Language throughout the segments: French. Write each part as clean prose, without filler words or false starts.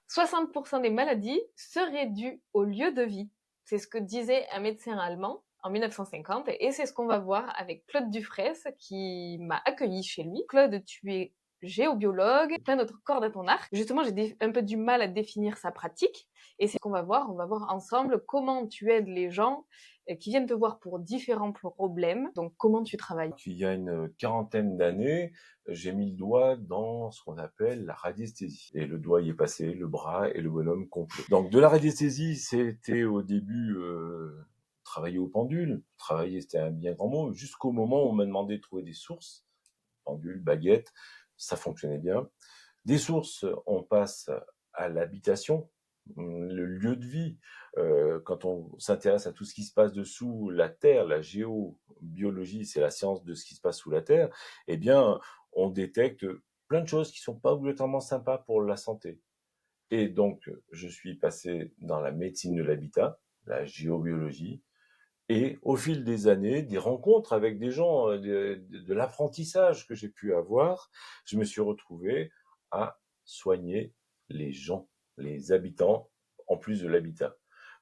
60% des maladies seraient dues au lieu de vie. C'est ce que disait un médecin allemand en 1950 et c'est ce qu'on va voir avec Claude Dufraisse qui m'a accueilli chez lui. Claude, tu es géobiologue, plein d'autres cordes à ton arc. Justement, j'ai un peu du mal à définir sa pratique et c'est ce qu'on va voir. On va voir ensemble comment tu aides les gens qui viennent te voir pour différents problèmes. Donc, comment tu travailles? Il y a une quarantaine d'années, j'ai mis le doigt dans ce qu'on appelle la radiesthésie. Et le doigt y est passé, le bras et le bonhomme complet. Donc de la radiesthésie, c'était au début travailler au pendule. Travailler, c'était un bien grand mot, jusqu'au moment où on m'a demandé de trouver des sources. Pendule, baguette, ça fonctionnait bien. Des sources, on passe à l'habitation, le lieu de vie. Quand on s'intéresse à tout ce qui se passe dessous la Terre, la géobiologie, c'est la science de ce qui se passe sous la Terre, eh bien, on détecte plein de choses qui sont pas obligatoirement sympas pour la santé. Et donc, je suis passé dans la médecine de l'habitat, la géobiologie, et au fil des années, des rencontres avec des gens, de l'apprentissage que j'ai pu avoir, je me suis retrouvé à soigner les gens, les habitants, en plus de l'habitat.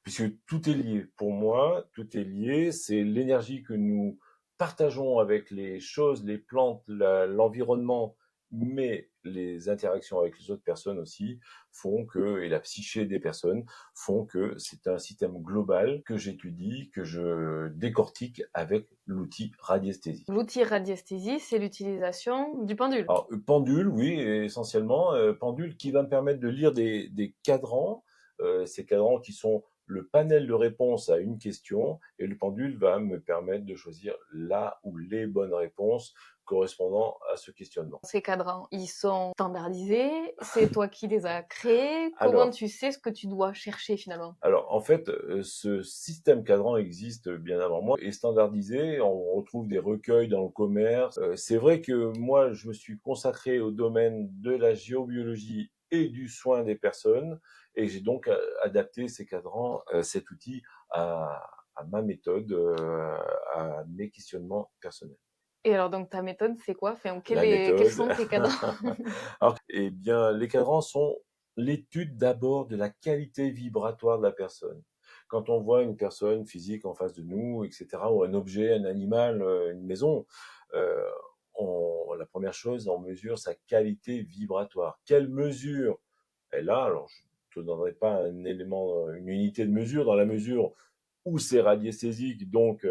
Puisque tout est lié. Pour moi, tout est lié. C'est l'énergie que nous partageons avec les choses, les plantes, l'environnement, mais les interactions avec les autres personnes aussi font que, et la psyché des personnes font que c'est un système global que j'étudie, que je décortique avec l'outil radiesthésie. L'outil radiesthésie, c'est l'utilisation du pendule. Alors, pendule, oui, essentiellement, pendule qui va me permettre de lire des cadrans, ces cadrans qui sont le panel de réponses à une question, et le pendule va me permettre de choisir la ou les bonnes réponses correspondant à ce questionnement. Ces cadrans, ils sont standardisés, c'est toi qui les as créés. Comment Alors, tu sais ce que tu dois chercher finalement? Alors, en fait, ce système cadran existe bien avant moi, est standardisé. On retrouve des recueils dans le commerce. C'est vrai que moi, je me suis consacré au domaine de la géobiologie et du soin des personnes, et j'ai donc adapté ces cadrans, cet outil à ma méthode, à mes questionnements personnels. Et alors donc ta méthode, c'est quoi? Enfin, La quels méthode. sont tes cadrans? Alors, eh bien, les cadrans sont l'étude d'abord de la qualité vibratoire de la personne. Quand on voit une personne physique en face de nous, etc., ou un objet, un animal, une maison, euh, la première chose, on mesure sa qualité vibratoire. Quelle mesure elle a? Alors, je ne te donnerai pas un élément, une unité de mesure dans la mesure où c'est radiesthésique, donc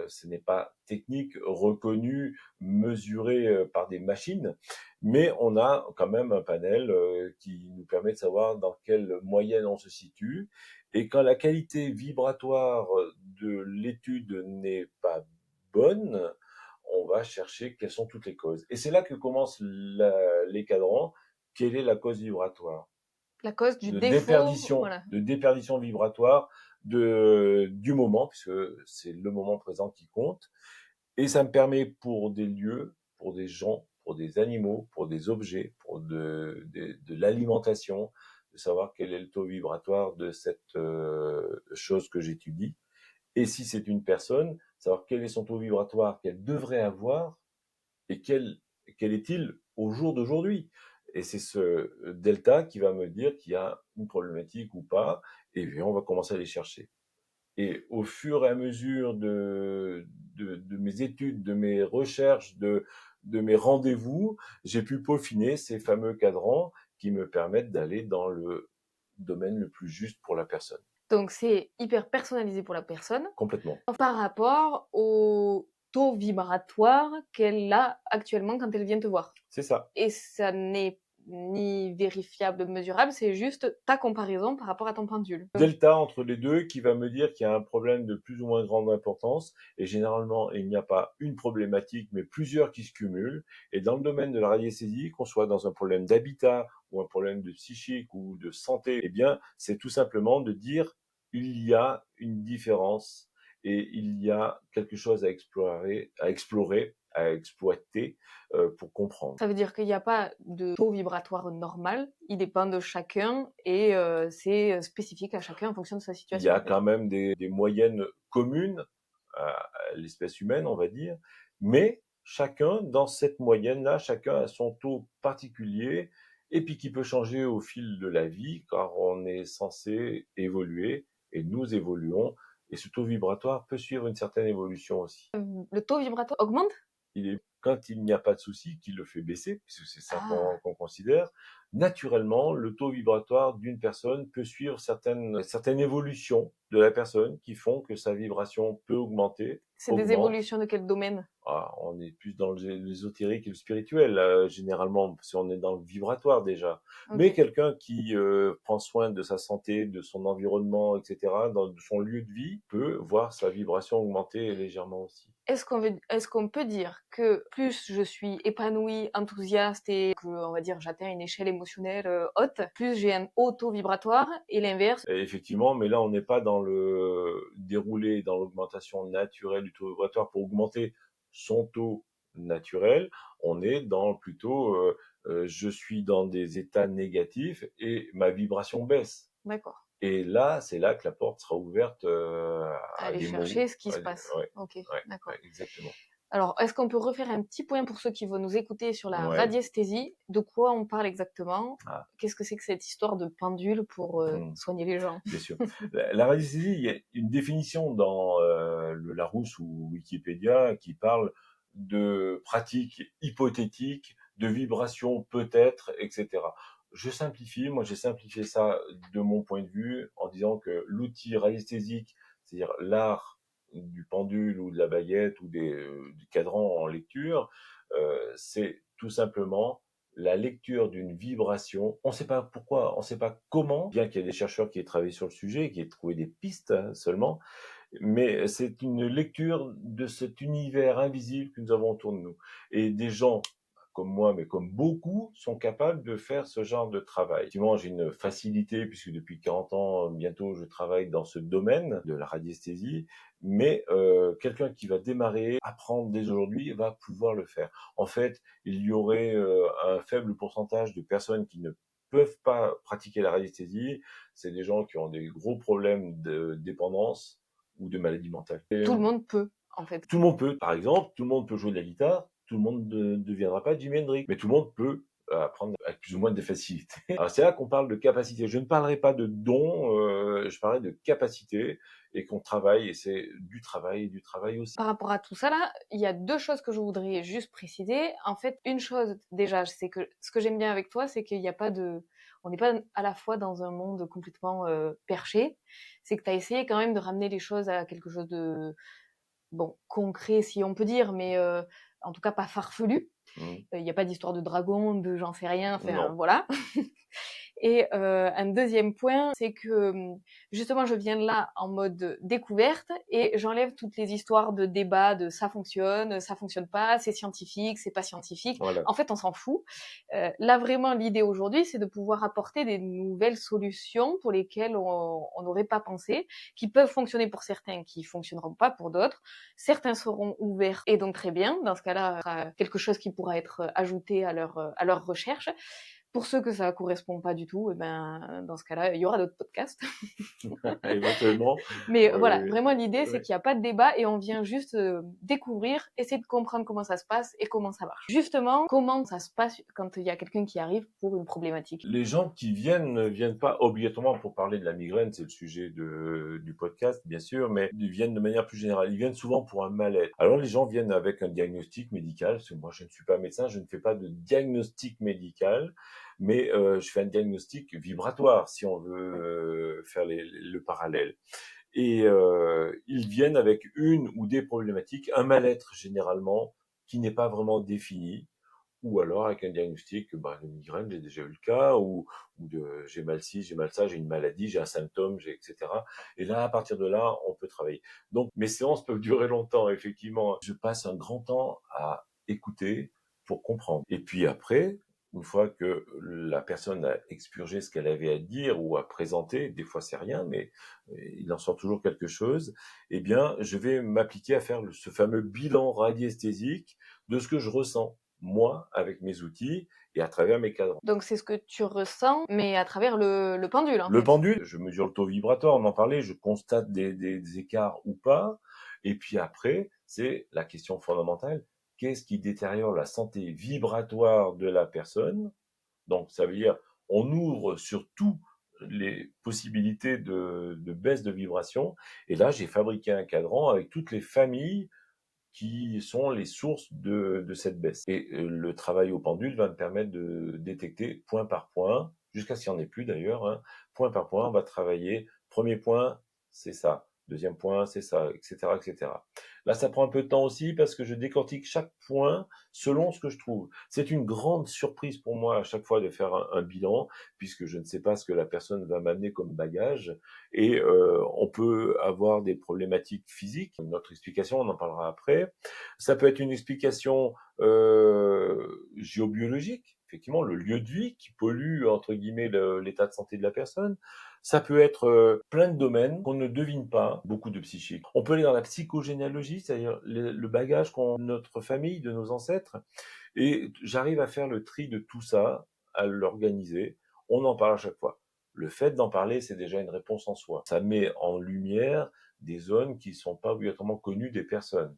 ce n'est pas technique, reconnu, mesuré par des machines, mais on a quand même un panel qui nous permet de savoir dans quelle moyenne on se situe. Et quand la qualité vibratoire de l'étude n'est pas bonne, on va chercher quelles sont toutes les causes. Et c'est là que commencent les cadrans. Quelle est la cause vibratoire? La cause du de défaut, déperdition, voilà. de déperdition vibratoire du moment, puisque c'est le moment présent qui compte. Et ça me permet pour des lieux, pour des gens, pour des animaux, pour des objets, pour de l'alimentation, de savoir quel est le taux vibratoire de cette chose que j'étudie. Et si c'est une personne, savoir quel est son taux vibratoire qu'elle devrait avoir et quel est-il au jour d'aujourd'hui. Et c'est ce delta qui va me dire qu'il y a une problématique ou pas, et bien on va commencer à les chercher. Et au fur et à mesure de mes études, de mes recherches, de mes rendez-vous, j'ai pu peaufiner ces fameux cadrans qui me permettent d'aller dans le domaine le plus juste pour la personne. Donc c'est hyper personnalisé pour la personne Complètement. par rapport au taux vibratoire qu'elle a actuellement quand elle vient te voir. C'est ça. Et ça n'est ni vérifiable, mesurable, c'est juste ta comparaison par rapport à ton pendule. Delta entre les deux qui va me dire qu'il y a un problème de plus ou moins grande importance et généralement il n'y a pas une problématique mais plusieurs qui se cumulent et dans le domaine de la radiesthésie, qu'on soit dans un problème d'habitat ou un problème de psychique ou de santé, eh bien c'est tout simplement de dire il y a une différence et il y a quelque chose à explorer, à exploiter pour comprendre. Ça veut dire qu'il n'y a pas de taux vibratoire normal, il dépend de chacun et c'est spécifique à chacun en fonction de sa Il y situation a en fait. quand même des moyennes communes à l'espèce humaine, on va dire, mais chacun, dans cette moyenne-là, chacun a son taux particulier et puis qui peut changer au fil de la vie, car on est censé évoluer, et nous évoluons, et ce taux vibratoire peut suivre une certaine évolution aussi. Le taux vibratoire augmente? Quand il n'y a pas de souci, qui le fait baisser, puisque c'est ça Ah, qu'on considère, naturellement, le taux vibratoire d'une personne peut suivre certaines évolutions de la personne qui font que sa vibration peut augmenter, c'est des augmente. évolutions de quel domaine? Ah, on est plus dans l'ésotérique et le spirituel, généralement, parce qu'on est dans le vibratoire déjà. Mais OK. quelqu'un qui prend soin de sa santé, de son environnement, etc., de son lieu de vie, peut voir sa vibration augmenter légèrement aussi. Est-ce qu'on peut dire que plus je suis épanouie, enthousiaste et que, on va dire, j'atteins une échelle émotionnelle haute, plus j'ai un haut taux vibratoire et l'inverse? Et effectivement, mais là, on n'est pas dans le déroulé, dans l'augmentation naturelle du taux vibratoire pour augmenter son taux naturel. On est dans plutôt, je suis dans des états négatifs et ma vibration baisse. D'accord. Et là, c'est là que la porte sera ouverte à Aller des mots. chercher ce qui se passe. Ouais, OK, ouais, d'accord. exactement. Alors, est-ce qu'on peut refaire un petit point pour ceux qui vont nous écouter sur la Ouais. radiesthésie? De quoi on parle exactement? Ah, Qu'est-ce que c'est que cette histoire de pendule pour hmm. soigner les gens? Bien sûr. La radiesthésie, il y a une définition dans le Larousse ou Wikipédia qui parle de pratiques hypothétiques, de vibrations peut-être, etc. Je simplifie, moi j'ai simplifié ça de mon point de vue en disant que l'outil radiesthésique, c'est-à-dire l'art du pendule ou de la baguette ou du cadran en lecture, c'est tout simplement la lecture d'une vibration. On ne sait pas pourquoi, on ne sait pas comment, bien qu'il y ait des chercheurs qui aient travaillé sur le sujet, qui aient trouvé des pistes seulement, mais c'est une lecture de cet univers invisible que nous avons autour de nous. Et des gens comme moi, mais comme beaucoup, sont capables de faire ce genre de travail. Effectivement, j'ai une facilité, puisque depuis 40 ans, bientôt, je travaille dans ce domaine de la radiesthésie, mais quelqu'un qui va démarrer, apprendre dès aujourd'hui, va pouvoir le faire. En fait, il y aurait un faible pourcentage de personnes qui ne peuvent pas pratiquer la radiesthésie. C'est des gens qui ont des gros problèmes de dépendance ou de maladie mentale. Tout le monde peut, en fait. Tout le monde peut, par exemple, tout le monde peut jouer de la guitare, tout le monde ne deviendra pas Jimi Hendrix, mais tout le monde peut apprendre avec plus ou moins de facilité. Alors c'est là qu'on parle de capacité. Je ne parlerai pas de don, je parlerai de capacité et qu'on travaille, et c'est du travail aussi. Par rapport à tout ça là, il y a deux choses que je voudrais juste préciser. En fait, une chose déjà, c'est que ce que j'aime bien avec toi, c'est qu'il n'y a pas de, on n'est pas à la fois dans un monde complètement perché. C'est que tu as essayé quand même de ramener les choses à quelque chose de bon concret, si on peut dire, mais en tout cas pas farfelu. Mmh. Il n'y a pas d'histoire de dragon, de j'en sais rien. Enfin Non. voilà. Et un deuxième point, c'est que justement, je viens de là en mode découverte et j'enlève toutes les histoires de débat de ça fonctionne pas, c'est scientifique, c'est pas scientifique. Voilà. En fait, on s'en fout. Là, vraiment, l'idée aujourd'hui, c'est de pouvoir apporter des nouvelles solutions pour lesquelles on n'aurait pas pensé, qui peuvent fonctionner pour certains, qui fonctionneront pas pour d'autres. Certains seront ouverts et donc très bien. Dans ce cas-là, ce sera quelque chose qui pourra être ajouté à leur recherche. Pour ceux que ça correspond pas du tout, et ben, dans ce cas-là, il y aura d'autres podcasts. Éventuellement. Mais Oui, voilà, oui, vraiment l'idée, c'est oui. qu'il n'y a pas de débat et on vient juste découvrir, essayer de comprendre comment ça se passe et comment ça marche. Justement, comment ça se passe quand il y a quelqu'un qui arrive pour une problématique. Les gens qui viennent ne viennent pas obligatoirement pour parler de la migraine, c'est le sujet du podcast, bien sûr, mais ils viennent de manière plus générale. Ils viennent souvent pour un mal-être. Alors les gens viennent avec un diagnostic médical, parce que moi je ne suis pas médecin, je ne fais pas de diagnostic médical, mais je fais un diagnostic vibratoire, si on veut faire le parallèle. Et ils viennent avec une ou des problématiques, un mal-être généralement, qui n'est pas vraiment défini, ou alors avec un diagnostic, bah, de migraine, j'ai déjà eu le cas, ou de j'ai mal ci, j'ai mal ça, j'ai une maladie, j'ai un symptôme, etc. Et là, à partir de là, on peut travailler. Donc, mes séances peuvent durer longtemps, effectivement. Je passe un grand temps à écouter pour comprendre. Et puis après, une fois que la personne a expurgé ce qu'elle avait à dire ou à présenter, des fois c'est rien, mais il en sort toujours quelque chose, eh bien, je vais m'appliquer à faire ce fameux bilan radiesthésique de ce que je ressens moi, avec mes outils et à travers mes cadrans. Donc c'est ce que tu ressens, mais à travers le pendule, en Le fait. pendule, je mesure le taux vibratoire, on en parlait, je constate des écarts ou pas. Et puis après, c'est la question fondamentale, qu'est-ce qui détériore la santé vibratoire de la personne Donc ça veut dire on ouvre sur tout les possibilités de baisse de vibration. Et là, j'ai fabriqué un cadran avec toutes les familles qui sont les sources de cette baisse. Et le travail au pendule va me permettre de détecter point par point, jusqu'à ce qu'il n'y en ait plus d'ailleurs, hein, point par point, on va travailler. Premier point, c'est ça. Deuxième point, c'est ça, etc., etc. Là, ça prend un peu de temps aussi parce que je décortique chaque point selon ce que je trouve. C'est une grande surprise pour moi à chaque fois de faire un bilan, puisque je ne sais pas ce que la personne va m'amener comme bagage. Et on peut avoir des problématiques physiques. Notre explication, on en parlera après. Ça peut être une explication géobiologique, effectivement, le lieu de vie qui pollue, entre guillemets, l'état de santé de la personne. Ça peut être plein de domaines qu'on ne devine pas, beaucoup de psychique. On peut aller dans la psychogénéalogie, c'est-à-dire le bagage qu'ont notre famille, de nos ancêtres, et j'arrive à faire le tri de tout ça, à l'organiser. On en parle à chaque fois. Le fait d'en parler, c'est déjà une réponse en soi. Ça met en lumière des zones qui ne sont pas obligatoirement connues des personnes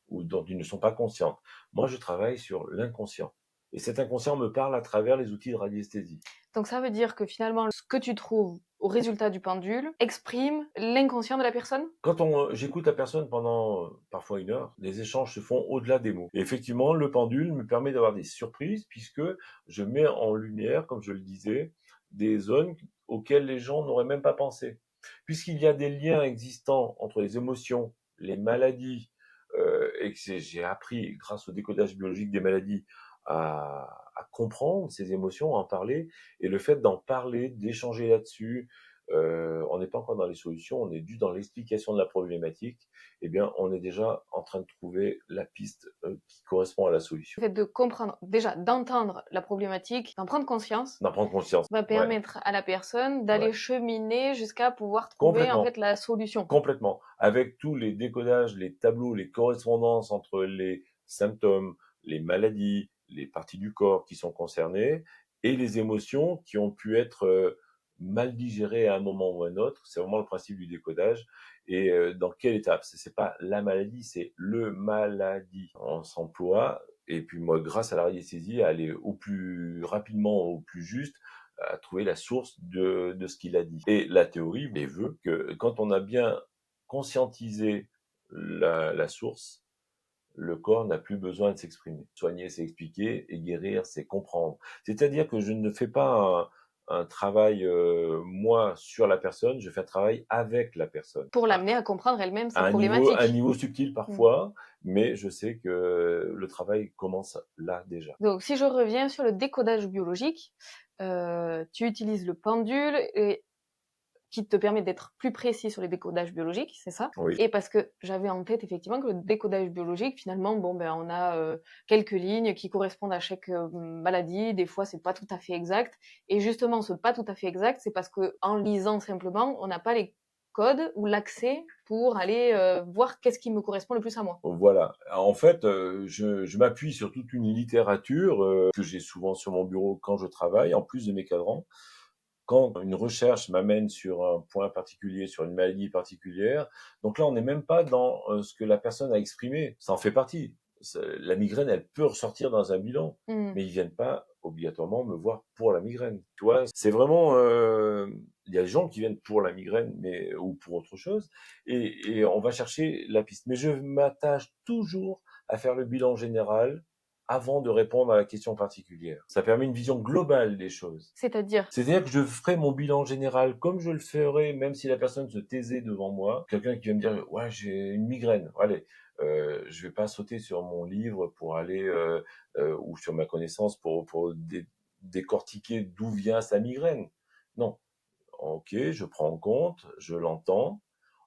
ou dont ils ne sont pas conscientes. Moi, je travaille sur l'inconscient. Et cet inconscient me parle à travers les outils de radiesthésie. Donc ça veut dire que finalement, ce que tu trouves au résultat du pendule exprime l'inconscient de la personne? Quand j'écoute la personne pendant parfois 1 heure, les échanges se font au-delà des mots. Et effectivement, le pendule me permet d'avoir des surprises puisque je mets en lumière, comme je le disais, des zones auxquelles les gens n'auraient même pas pensé. Puisqu'il y a des liens existants entre les émotions, les maladies, et que j'ai appris, grâce au décodage biologique des maladies, à comprendre ces émotions, à en parler, et le fait d'en parler, d'échanger là-dessus, on n'est pas encore dans les solutions, on est dû dans l'explication de la problématique, eh bien, on est déjà en train de trouver la piste qui correspond à la solution. Le fait de comprendre, déjà d'entendre la problématique, d'en prendre conscience, D'en prendre conscience. va Ouais, permettre à la personne ouais. d'aller cheminer jusqu'à pouvoir trouver en Complètement. fait la solution. Complètement. Avec tous les décodages, les tableaux, les correspondances entre les symptômes, les maladies, les parties du corps qui sont concernées et les émotions qui ont pu être mal digérées à un moment ou à un autre. C'est vraiment le principe du décodage. Et dans quelle étape? C'est pas la maladie, c'est le maladie. On s'emploie. Et puis moi, grâce à la radiesthésie, à aller au plus rapidement, au plus juste, à trouver la source de ce qu'il a dit. Et la théorie veut que quand on a bien conscientisé la source, le corps n'a plus besoin de s'exprimer. Soigner, c'est expliquer, et guérir, c'est comprendre. C'est-à-dire que je ne fais pas un travail, moi, sur la personne, je fais un travail avec la personne. Pour l'amener à comprendre elle-même À sa un problématique. niveau subtil Mm. parfois, mais je sais que le travail commence là déjà. Donc si je reviens sur le décodage biologique, tu utilises le pendule et qui te permet d'être plus précis sur les décodages biologiques, c'est ça? Oui. Et parce que j'avais en tête effectivement que le décodage biologique, finalement, bon, ben, on a quelques lignes qui correspondent à chaque maladie. Des fois, c'est pas tout à fait exact. Et justement, ce pas tout à fait exact, c'est parce que en lisant simplement, on n'a pas les codes ou l'accès pour aller voir qu'est-ce qui me correspond le plus à moi. Voilà. En fait, je m'appuie sur toute une littérature que j'ai souvent sur mon bureau quand je travaille, en plus de mes cadrans. Quand une recherche m'amène sur un point particulier, sur une maladie particulière, donc là, on n'est même pas dans ce que la personne a exprimé. Ça en fait partie. La migraine, elle peut ressortir dans un bilan, Mm. mais ils viennent pas obligatoirement me voir pour la migraine. Tu vois, c'est vraiment, il y a des gens qui viennent pour la migraine, mais ou pour autre chose, et on va chercher la piste. Mais je m'attache toujours à faire le bilan général avant de répondre à la question particulière. Ça permet une vision globale des choses. C'est-à-dire, C'est-à-dire que je ferai mon bilan général comme je le ferais, même si la personne se taisait devant moi. Quelqu'un qui va me dire, ouais, j'ai une migraine. Allez, je vais pas sauter sur mon livre pour aller ou sur ma connaissance pour décortiquer d'où vient sa migraine. Non. Ok, je prends en compte, je l'entends.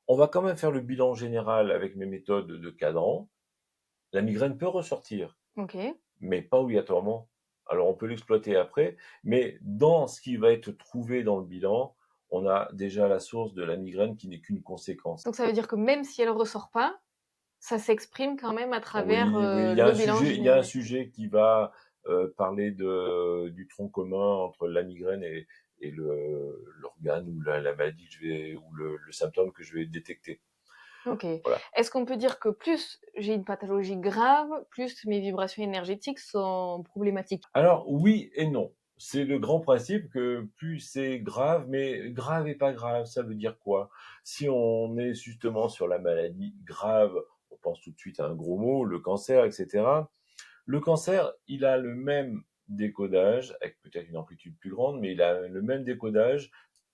On va quand même faire le bilan général avec mes méthodes de cadran. La migraine peut ressortir, ok. mais pas obligatoirement. Alors on peut l'exploiter après, mais dans ce qui va être trouvé dans le bilan, on a déjà la source de la migraine qui n'est qu'une conséquence. Donc ça veut dire que même si elle ressort pas, ça s'exprime quand même à travers Oui, oui, le bilan il y a un général. sujet qui va parler du tronc commun entre la migraine et l'organe ou la maladie que ou le symptôme que je vais détecter. Ok. Voilà. Est-ce qu'on peut dire que plus j'ai une pathologie grave, plus mes vibrations énergétiques sont problématiques? Alors oui et non. C'est le grand principe que plus c'est grave, mais grave et pas grave, ça veut dire quoi? Si on est justement sur la maladie grave, on pense tout de suite à un gros mot, le cancer, etc. Le cancer, il a le même décodage, avec peut-être une amplitude plus grande, mais il a le même décodage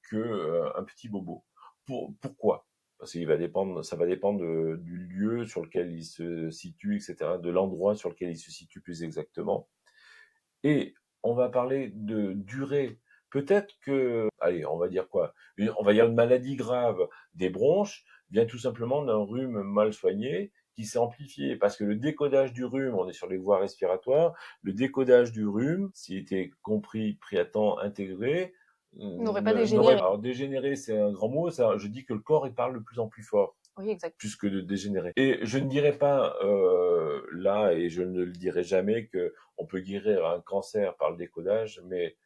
que un petit bobo. Pourquoi? Parce qu'il va dépendre, ça va dépendre du lieu sur lequel il se situe, etc., de l'endroit sur lequel il se situe plus exactement. Et on va parler de durée. Peut-être que, allez, on va dire quoi? On va dire une maladie grave des bronches vient tout simplement d'un rhume mal soigné qui s'est amplifié parce que le décodage du rhume, on est sur les voies respiratoires, le décodage du rhume, s'il était compris, pris à temps, intégré, N'aurait pas n'aurait. dégénéré. Alors dégénérer, c'est un grand mot. Ça, je dis que le corps il parle de plus en plus fort Oui, exact. plus que de dégénérer. Et je ne dirais pas là, et je ne le dirai jamais, que on peut guérir un cancer par le décodage, mais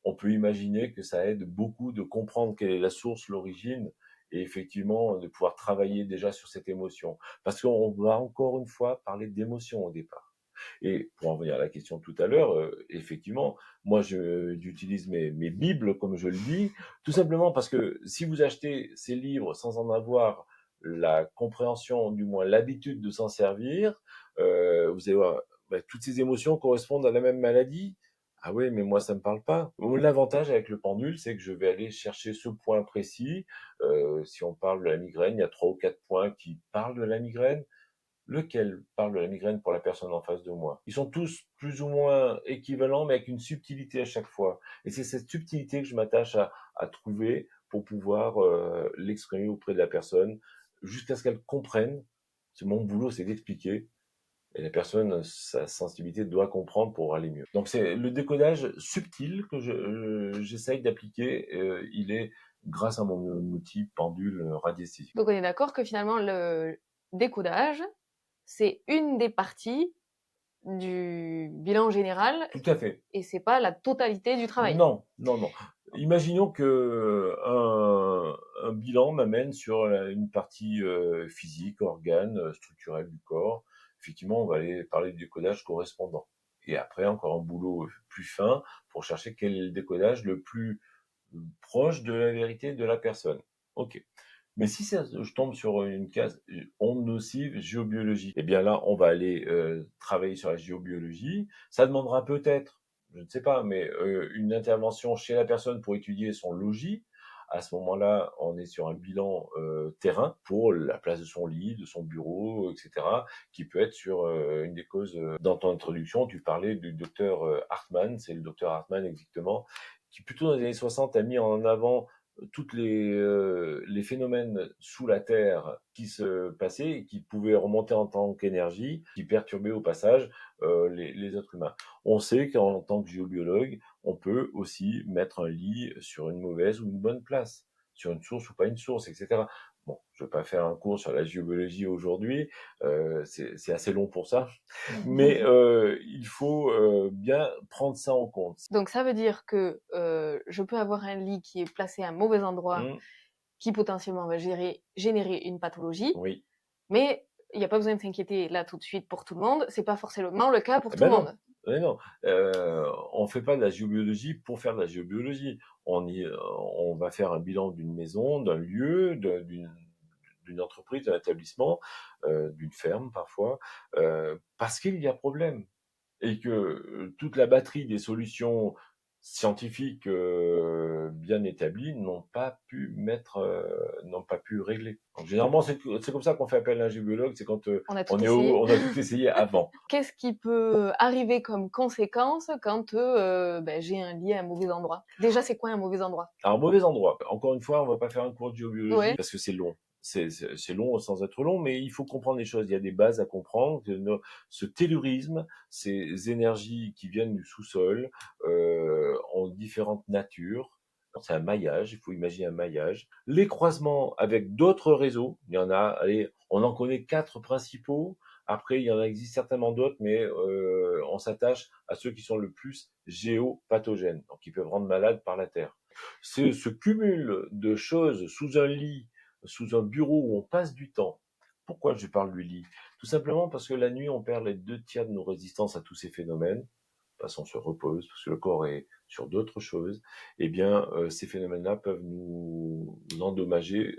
on peut imaginer que ça aide beaucoup de comprendre quelle est la source, l'origine, et effectivement de pouvoir travailler déjà sur cette émotion. Parce qu'on va encore une fois parler d'émotion au départ. Et pour en venir à la question tout à l'heure, effectivement, moi j'utilise mes bibles, comme je le dis, tout simplement parce que si vous achetez ces livres sans en avoir la compréhension, du moins l'habitude de s'en servir, vous allez voir, toutes ces émotions correspondent à la même maladie. Ah oui, mais moi ça me parle pas. L'avantage avec le pendule, c'est que je vais aller chercher ce point précis. Si on parle de la migraine, il y a 3 ou 4 points qui parlent de la migraine. Lequel parle de la migraine pour la personne en face de moi? Ils sont tous plus ou moins équivalents, mais avec une subtilité à chaque fois. Et c'est cette subtilité que je m'attache à trouver pour pouvoir l'exprimer auprès de la personne, jusqu'à ce qu'elle comprenne. C'est mon boulot, c'est d'expliquer. Et la personne, sa sensibilité doit comprendre pour aller mieux. Donc c'est le décodage subtil que j'essaye d'appliquer. Il est grâce à mon outil pendule radiesthésique. Donc on est d'accord que finalement le décodage, c'est une des parties du bilan général Tout à fait. et c'est pas la totalité du travail. Non, non, non. Imaginons que un bilan m'amène sur une partie physique, organe, structurel du corps. Effectivement, on va aller parler du décodage correspondant. Et après, encore un boulot plus fin pour chercher quel est le décodage le plus proche de la vérité de la personne. Ok. Mais si je tombe sur une case onde nocive géobiologie, eh bien là, on va aller travailler sur la géobiologie. Ça demandera peut-être, je ne sais pas, mais une intervention chez la personne pour étudier son logis. À ce moment-là, on est sur un bilan terrain pour la place de son lit, de son bureau, etc., qui peut être sur une des causes. Dans ton introduction, tu parlais du docteur Hartmann, c'est le docteur Hartmann exactement, qui plutôt dans les années 60 a mis en avant toutes les phénomènes sous la Terre qui se passaient et qui pouvaient remonter en tant qu'énergie, qui perturbaient au passage les êtres humains. On sait qu'en tant que géobiologue, on peut aussi mettre un lit sur une mauvaise ou une bonne place, sur une source ou pas une source, etc. Bon, je ne vais pas faire un cours sur la géobiologie aujourd'hui, c'est assez long pour ça, mais il faut bien prendre ça en compte. Donc ça veut dire que je peux avoir un lit qui est placé à un mauvais endroit, qui potentiellement va générer une pathologie, Oui. mais il n'y a pas besoin de s'inquiéter là tout de suite pour tout le monde, c'est pas forcément le cas pour Eh tout le ben non, monde. non, on fait pas de la géobiologie pour faire de la géobiologie. On va faire un bilan d'une maison, d'un lieu, d'une entreprise, d'un établissement, d'une ferme parfois, parce qu'il y a problème et que toute la batterie des solutions scientifiques bien établies n'ont pas pu régler. Donc, généralement, c'est comme ça qu'on fait appel à un géologue, c'est quand On a tout essayé. on a tout essayé avant. Qu'est-ce qui peut arriver comme conséquence quand j'ai un lit à un mauvais endroit? Déjà, c'est quoi un mauvais endroit? À un mauvais endroit. Encore une fois, on va pas faire un cours de géobiologie Ouais. parce que c'est long. C'est long sans être long, mais il faut comprendre les choses. Il y a des bases à comprendre. Ce tellurisme, ces énergies qui viennent du sous-sol, ont différentes natures. C'est un maillage, il faut imaginer un maillage. Les croisements avec d'autres réseaux, il y en a, allez, on en connaît 4 principaux. Après, il y en existe certainement d'autres, mais on s'attache à ceux qui sont le plus géopathogènes, donc qui peuvent rendre malade par la terre. C'est ce cumul de choses sous un lit, sous un bureau où on passe du temps. Pourquoi je parle du lit? Tout simplement parce que la nuit, on perd les 2 tiers de nos résistances à tous ces phénomènes, parce qu'on se repose, parce que le corps est sur d'autres choses, eh bien, ces phénomènes-là peuvent nous endommager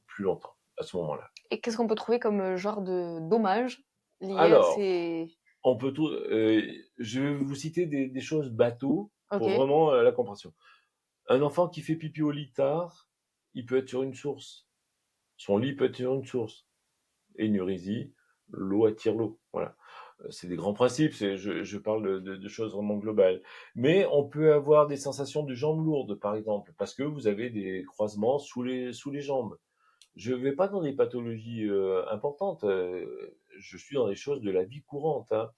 plus longtemps à ce moment-là. Et qu'est-ce qu'on peut trouver comme genre de dommages liés à Alors, ces... on peut tout, je vais vous citer des choses bateaux Ok, pour vraiment la compréhension. Un enfant qui fait pipi au lit tard, il peut être sur une source. Son lit peut être sur une source. Énurésie, l'eau attire l'eau. Voilà. C'est des grands principes, je parle de choses vraiment globales. Mais on peut avoir des sensations de jambes lourdes, par exemple, parce que vous avez des croisements sous les jambes. Je vais pas dans des pathologies importantes, je suis dans des choses de la vie courante. Hein.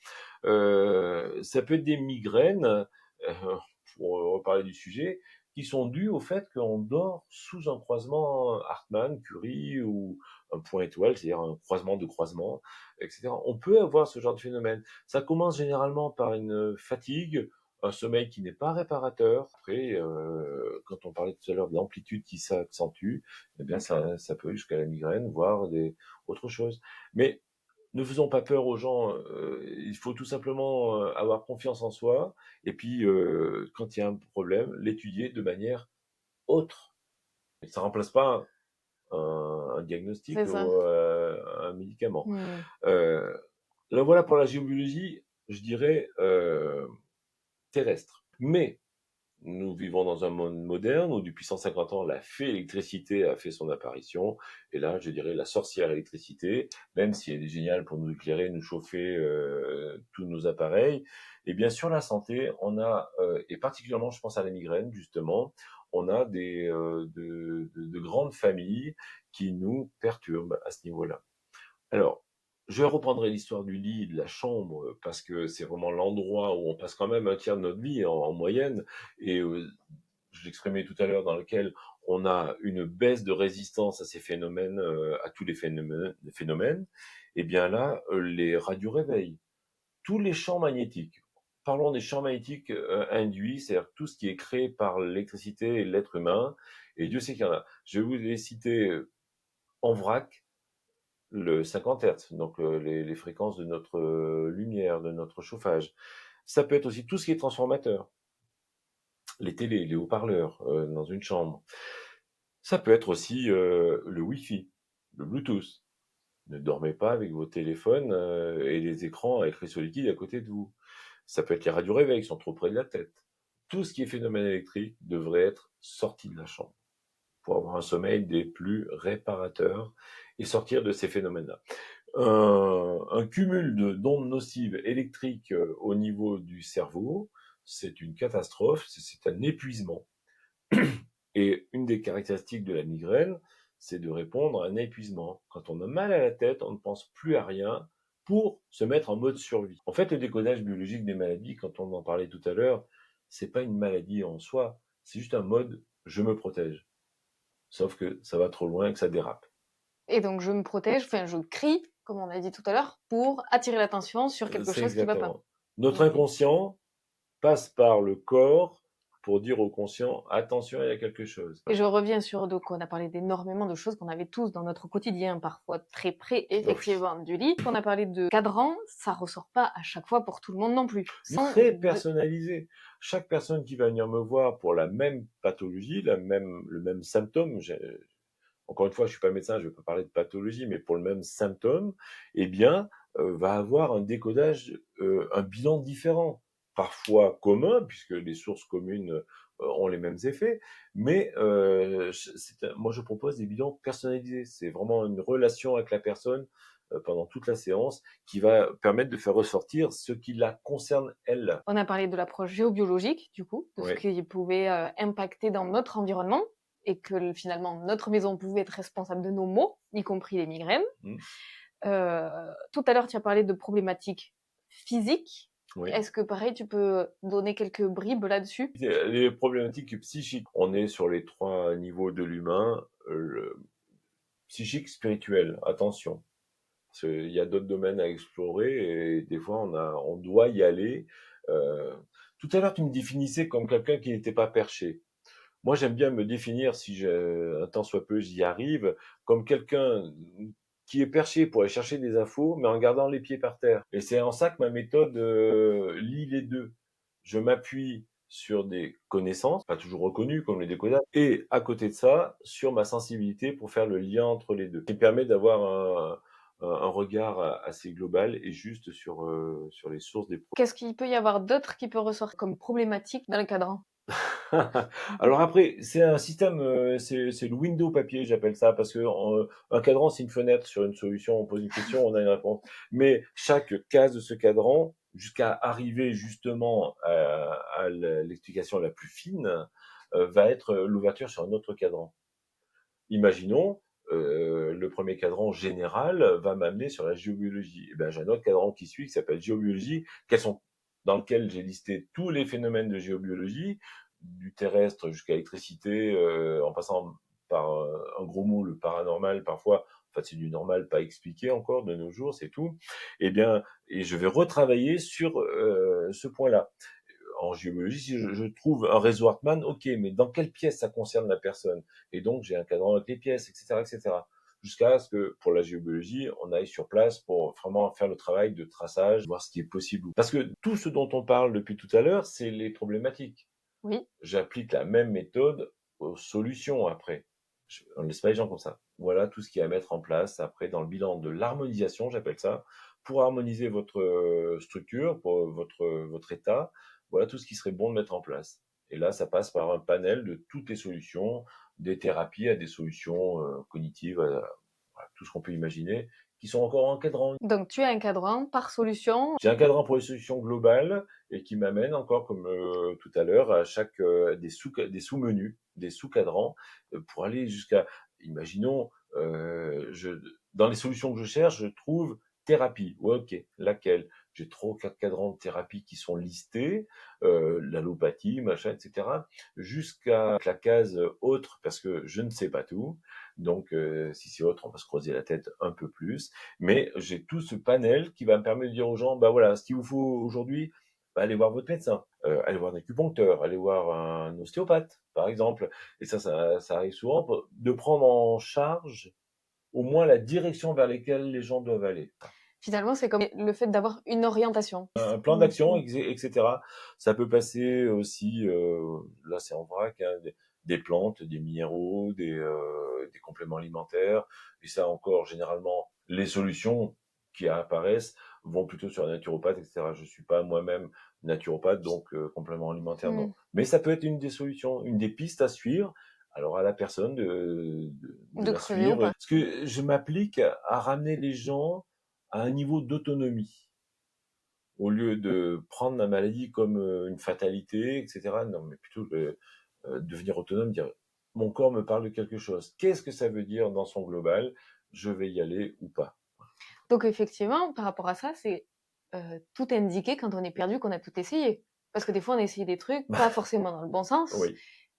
Ça peut être des migraines, pour reparler du sujet, qui sont dues au fait qu'on dort sous un croisement Hartmann, Curie ou un point étoile, c'est-à-dire un croisement de croisement, etc. On peut avoir ce genre de phénomène. Ça commence généralement par une fatigue, un sommeil qui n'est pas réparateur. Après, quand on parlait tout à l'heure de l'amplitude qui s'accentue, eh bien ça peut aller jusqu'à la migraine, voire autre chose. Mais ne faisons pas peur aux gens. Il faut tout simplement avoir confiance en soi. Et puis, quand il y a un problème, l'étudier de manière autre. Et ça remplace pas un diagnostic c'est ça. ou un médicament. Hmm. Euh, Là, voilà pour la géobiologie, je dirais terrestre. Mais nous vivons dans un monde moderne où depuis 150 ans, la fée électricité a fait son apparition. Et là, je dirais la sorcière électricité, même si elle est géniale pour nous éclairer, nous chauffer tous nos appareils. Et bien sûr, la santé, on a, et particulièrement, je pense à la migraine, justement, on a de grandes familles qui nous perturbent à ce niveau-là. Alors, je reprendrai l'histoire du lit, de la chambre, parce que c'est vraiment l'endroit où on passe quand même un tiers de notre vie en moyenne, et je l'exprimais tout à l'heure, dans lequel on a une baisse de résistance à ces phénomènes, à tous les phénomènes. Et bien là, les radioréveils, tous les champs magnétiques. Parlons des champs magnétiques induits, c'est-à-dire tout ce qui est créé par l'électricité et l'être humain. Et Dieu sait qu'il y en a. Je vais vous les citer en vrac le 50 Hz, donc les fréquences de notre lumière, de notre chauffage. Ça peut être aussi tout ce qui est transformateur, les télés, les haut-parleurs dans une chambre. Ça peut être aussi le Wi-Fi, le Bluetooth. Ne dormez pas avec vos téléphones et les écrans avec réseau liquide à côté de vous. Ça peut être les radios-réveils qui sont trop près de la tête. Tout ce qui est phénomène électrique devrait être sorti de la chambre pour avoir un sommeil des plus réparateurs et sortir de ces phénomènes-là. Un cumul d'ondes nocives électriques au niveau du cerveau, c'est une catastrophe, c'est un épuisement. Et une des caractéristiques de la migraine, c'est de répondre à un épuisement. Quand on a mal à la tête, on ne pense plus à rien pour se mettre en mode survie. En fait, le décodage biologique des maladies, quand on en parlait tout à l'heure, c'est pas une maladie en soi, c'est juste un mode je me protège. Sauf que ça va trop loin et que ça dérape. Et donc je me protège, enfin je crie, comme on a dit tout à l'heure, pour attirer l'attention sur quelque C'est chose qui va pas. exactement. Notre Ok. inconscient passe par le corps pour dire au conscient attention, il y a quelque chose. Et je reviens sur, donc on a parlé d'énormément de choses qu'on avait tous dans notre quotidien, parfois très près, Oh oui. effectivement, du lit. On a parlé de cadran, ça ressort pas à chaque fois pour tout le monde non plus. Très personnalisé. Chaque personne qui va venir me voir pour la même pathologie, le même symptôme, encore une fois, je suis pas médecin, je vais pas parler de pathologie, mais pour le même symptôme, eh bien, va avoir un décodage, un bilan différent. Parfois commun, puisque les sources communes ont les mêmes effets, mais moi je propose des bilans personnalisés. C'est vraiment une relation avec la personne pendant toute la séance qui va permettre de faire ressortir ce qui la concerne elle. On a parlé de l'approche géobiologique, du coup, de ce Oui. qui pouvait impacter dans notre environnement, et que finalement notre maison pouvait être responsable de nos maux, y compris les migraines. Mmh. Tout à l'heure, tu as parlé de problématiques physiques. Oui. Est-ce que pareil, tu peux donner quelques bribes là-dessus? Les problématiques psychiques, on est sur les 3 niveaux de l'humain, le psychique, spirituel, attention. Parce qu'il y a d'autres domaines à explorer et des fois on doit y aller. Tout à l'heure, tu me définissais comme quelqu'un qui n'était pas perché. Moi, j'aime bien me définir, si un tant soit peu j'y arrive, comme quelqu'un qui est perché pour aller chercher des infos, mais en gardant les pieds par terre. Et c'est en ça que ma méthode lie les deux. Je m'appuie sur des connaissances, pas toujours reconnues comme les décodages, et à côté de ça, sur ma sensibilité pour faire le lien entre les deux, qui me permet d'avoir un regard assez global et juste sur les sources des Qu'est-ce qu'il peut y avoir d'autre qui peut ressortir comme problématique dans le cadran? Alors après, c'est un système, c'est le window papier, j'appelle ça, parce que un cadran, c'est une fenêtre sur une solution. On pose une question, on a une réponse. Mais chaque case de ce cadran, jusqu'à arriver justement à l'explication la plus fine, va être l'ouverture sur un autre cadran. Imaginons, le premier cadran général va m'amener sur la géobiologie. Et ben, j'ai un autre cadran qui suit qui s'appelle géobiologie, dans lequel j'ai listé tous les phénomènes de géobiologie, du terrestre jusqu'à l'électricité, en passant par un gros mot, le paranormal parfois. En fait, c'est du normal pas expliqué encore de nos jours, c'est tout. Eh bien, et je vais retravailler sur ce point-là. En géobiologie, si je trouve un réseau Hartmann, ok, mais dans quelle pièce ça concerne la personne? Et donc, j'ai un cadran avec les pièces, etc., etc. Jusqu'à ce que, pour la géobiologie, on aille sur place pour vraiment faire le travail de traçage, voir ce qui est possible. Parce que tout ce dont on parle depuis tout à l'heure, c'est les problématiques. Oui. J'applique la même méthode aux solutions après. On ne laisse pas les gens comme ça. Voilà tout ce qu'il y a à mettre en place après dans le bilan de l'harmonisation, j'appelle ça, pour harmoniser votre structure, pour votre état. Voilà tout ce qui serait bon de mettre en place. Et là, ça passe par un panel de toutes les solutions, des thérapies à des solutions cognitives, voilà, tout ce qu'on peut imaginer, qui sont encore encadrants. Donc tu as un cadran par solution. J'ai un cadran pour les solutions globales et qui m'amène encore, comme tout à l'heure, à chaque des sous-menus, des sous-cadrans, pour aller jusqu'à, imaginons, dans les solutions que je cherche, je trouve thérapie. Ouais, ok, laquelle? J'ai 3 ou 4 cadrans de thérapie qui sont listés, l'allopathie, machin, etc., jusqu'à la case autre, parce que je ne sais pas tout. Donc, si c'est autre, on va se creuser la tête un peu plus. Mais j'ai tout ce panel qui va me permettre de dire aux gens, bah voilà, ce qu'il vous faut aujourd'hui, bah, allez voir votre médecin, allez voir un acupuncteur, allez voir un ostéopathe, par exemple. Et ça arrive souvent de prendre en charge au moins la direction vers laquelle les gens doivent aller. Finalement, c'est comme le fait d'avoir une orientation. Un plan d'action, etc. Ça peut passer aussi, là c'est en vrac, hein, des plantes, des minéraux, des compléments alimentaires. Et ça encore, généralement, les solutions qui apparaissent vont plutôt sur la naturopathe, etc. Je suis pas moi-même naturopathe, donc compléments alimentaires, non. Mais ça peut être une des solutions, une des pistes à suivre. Alors à la personne de De la creuser ou suivre. pas. Parce que je m'applique à ramener les gens à un niveau d'autonomie au lieu de prendre la maladie comme une fatalité, etc. Non, mais plutôt devenir autonome, dire mon corps me parle de quelque chose. Qu'est-ce que ça veut dire dans son global? Je vais y aller ou pas. Donc effectivement, par rapport à ça, c'est tout indiqué quand on est perdu qu'on a tout essayé. Parce que des fois, on a essayé des trucs pas forcément dans le bon sens. Oui.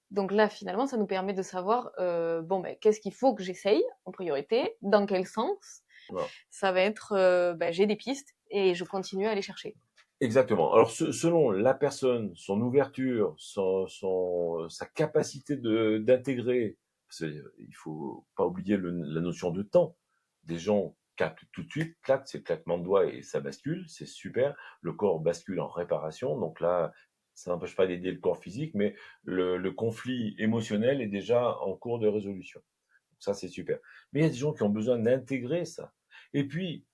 Donc là, finalement, ça nous permet de savoir, bon, ben, qu'est-ce qu'il faut que j'essaye en priorité, dans quel sens. Voilà. Ça va être, ben, j'ai des pistes et je continue à aller chercher. Exactement. Alors, selon la personne, son ouverture, sa capacité d'intégrer, parce qu'il faut pas oublier la notion de temps. Des gens captent tout de suite, clac, c'est le claquement de doigts et ça bascule, c'est super. Le corps bascule en réparation, donc là, ça n'empêche pas d'aider le corps physique, mais le conflit émotionnel est déjà en cours de résolution. Donc ça, c'est super. Mais il y a des gens qui ont besoin d'intégrer ça. Et puis,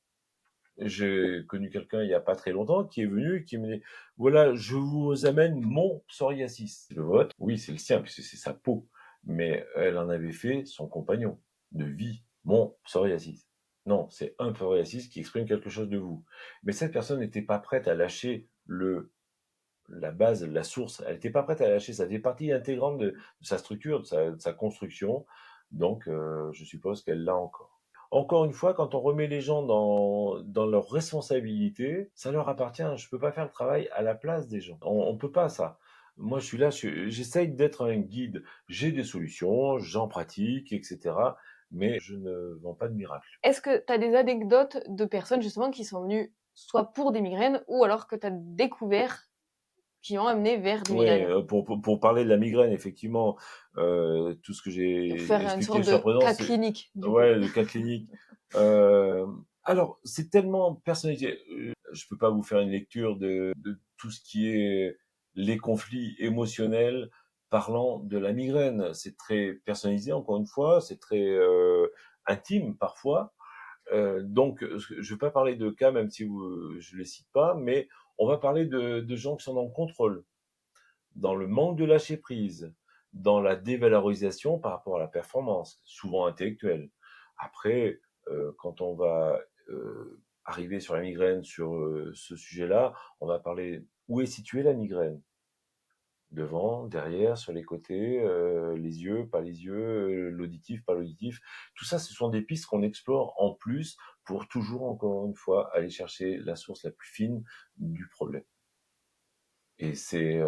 j'ai connu quelqu'un il y a pas très longtemps qui est venu, qui me dit, voilà, je vous amène mon psoriasis. Le vôtre, oui, c'est le sien, puisque c'est sa peau. Mais elle en avait fait son compagnon de vie, mon psoriasis. Non, c'est un psoriasis qui exprime quelque chose de vous. Mais cette personne n'était pas prête à lâcher la base, la source. Elle n'était pas prête à lâcher. Ça fait partie intégrante de sa structure, de sa construction. Donc, je suppose qu'elle l'a encore. Encore une fois, quand on remet les gens dans leurs responsabilités, ça leur appartient. Je peux pas faire le travail à la place des gens. On peut pas ça. Moi, je suis là, j'essaye d'être un guide. J'ai des solutions, j'en pratique, etc. Mais je ne vends pas de miracle. Est-ce que tu as des anecdotes de personnes justement qui sont venues soit pour des migraines ou alors que tu as découvert qui ont amené vers des Ouais, migraines? pour parler de la migraine, effectivement, tout ce que j'ai Faire une expliqué sorte jusqu'à de présent, cas c'est clinique, du coup. ouais, le cas clinique. Euh, alors, c'est tellement personnalisé. Je peux pas vous faire une lecture de tout ce qui est les conflits émotionnels parlant de la migraine. C'est très personnalisé, encore une fois, c'est très intime parfois. Donc, je vais pas parler de cas, même si je les cite pas, mais on va parler de gens qui sont dans le contrôle, dans le manque de lâcher prise, dans la dévalorisation par rapport à la performance, souvent intellectuelle. Après, quand on va arriver sur la migraine, sur ce sujet-là, on va parler où est située la migraine. Devant, derrière, sur les côtés, les yeux, pas les yeux, l'auditif, pas l'auditif. Tout ça, ce sont des pistes qu'on explore en plus pour toujours, encore une fois, aller chercher la source la plus fine du problème. Et c'est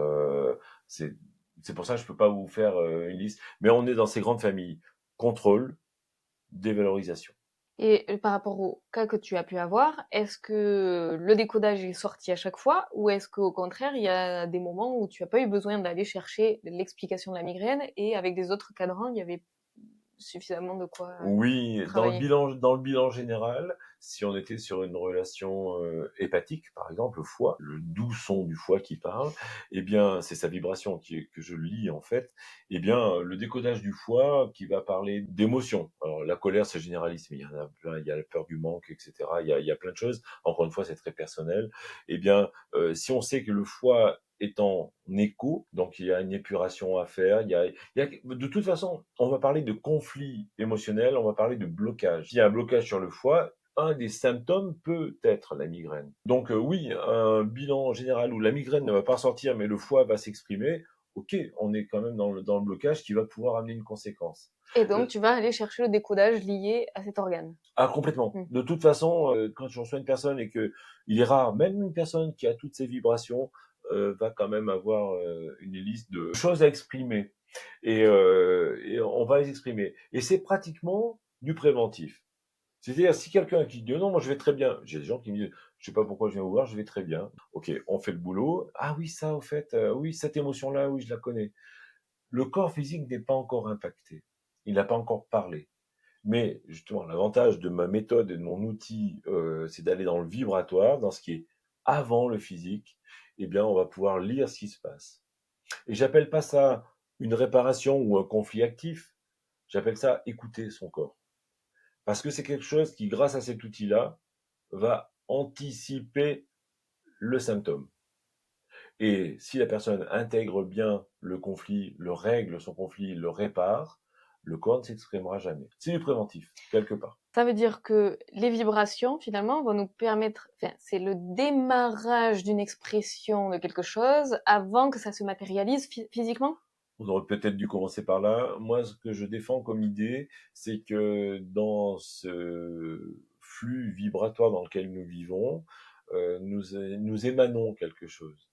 c'est pour ça que je peux pas vous faire une liste. Mais on est dans ces grandes familles. Contrôle, dévalorisation. Et par rapport au cas que tu as pu avoir, est-ce que le décodage est sorti à chaque fois ou est-ce qu'au contraire, il y a des moments où tu as pas eu besoin d'aller chercher l'explication de la migraine et avec des autres cadrans, il y avait suffisamment de quoi Oui, travailler? dans le bilan général, si on était sur une relation hépatique, par exemple, le foie, le doux son du foie qui parle, eh bien, c'est sa vibration que je lis en fait. Eh bien, le décodage du foie qui va parler d'émotions. Alors, la colère, c'est généraliste, mais il y en a plein. Il y a la peur du manque, etc. Il y a plein de choses. Encore une fois, c'est très personnel. Eh bien, si on sait que le foie est en écho, donc il y a une épuration à faire. De toute façon, on va parler de conflit émotionnel, on va parler de blocage. S'il y a un blocage sur le foie, un des symptômes peut être la migraine. Donc oui, un bilan général où la migraine ne va pas sortir, mais le foie va s'exprimer, ok, on est quand même dans le blocage qui va pouvoir amener une conséquence. Et donc, tu vas aller chercher le décodage lié à cet organe. Ah, complètement. Hmm. De toute façon, quand je reçois une personne et que il est rare, même une personne qui a toutes ces vibrations, va quand même avoir une liste de choses à exprimer. Et on va les exprimer. Et c'est pratiquement du préventif. C'est-à-dire, si quelqu'un qui dit non, moi je vais très bien, j'ai des gens qui me disent, je sais pas pourquoi je viens vous voir, je vais très bien. Ok, on fait le boulot. Ah oui, ça, au fait, oui, cette émotion-là, oui, je la connais. Le corps physique n'est pas encore impacté. Il n'a pas encore parlé. Mais justement, l'avantage de ma méthode et de mon outil, c'est d'aller dans le vibratoire, dans ce qui est avant le physique. Eh bien, on va pouvoir lire ce qui se passe. Et j'appelle pas ça une réparation ou un conflit actif. J'appelle ça écouter son corps. Parce que c'est quelque chose qui, grâce à cet outil-là, va anticiper le symptôme. Et si la personne intègre bien le conflit, le règle son conflit, le répare, le corps ne s'exprimera jamais. C'est du préventif, quelque part. Ça veut dire que les vibrations, finalement, vont nous permettre, enfin, c'est le démarrage d'une expression de quelque chose avant que ça se matérialise physiquement? On aurait peut-être dû commencer par là. Moi, ce que je défends comme idée, c'est que dans ce flux vibratoire dans lequel nous vivons, nous émanons quelque chose.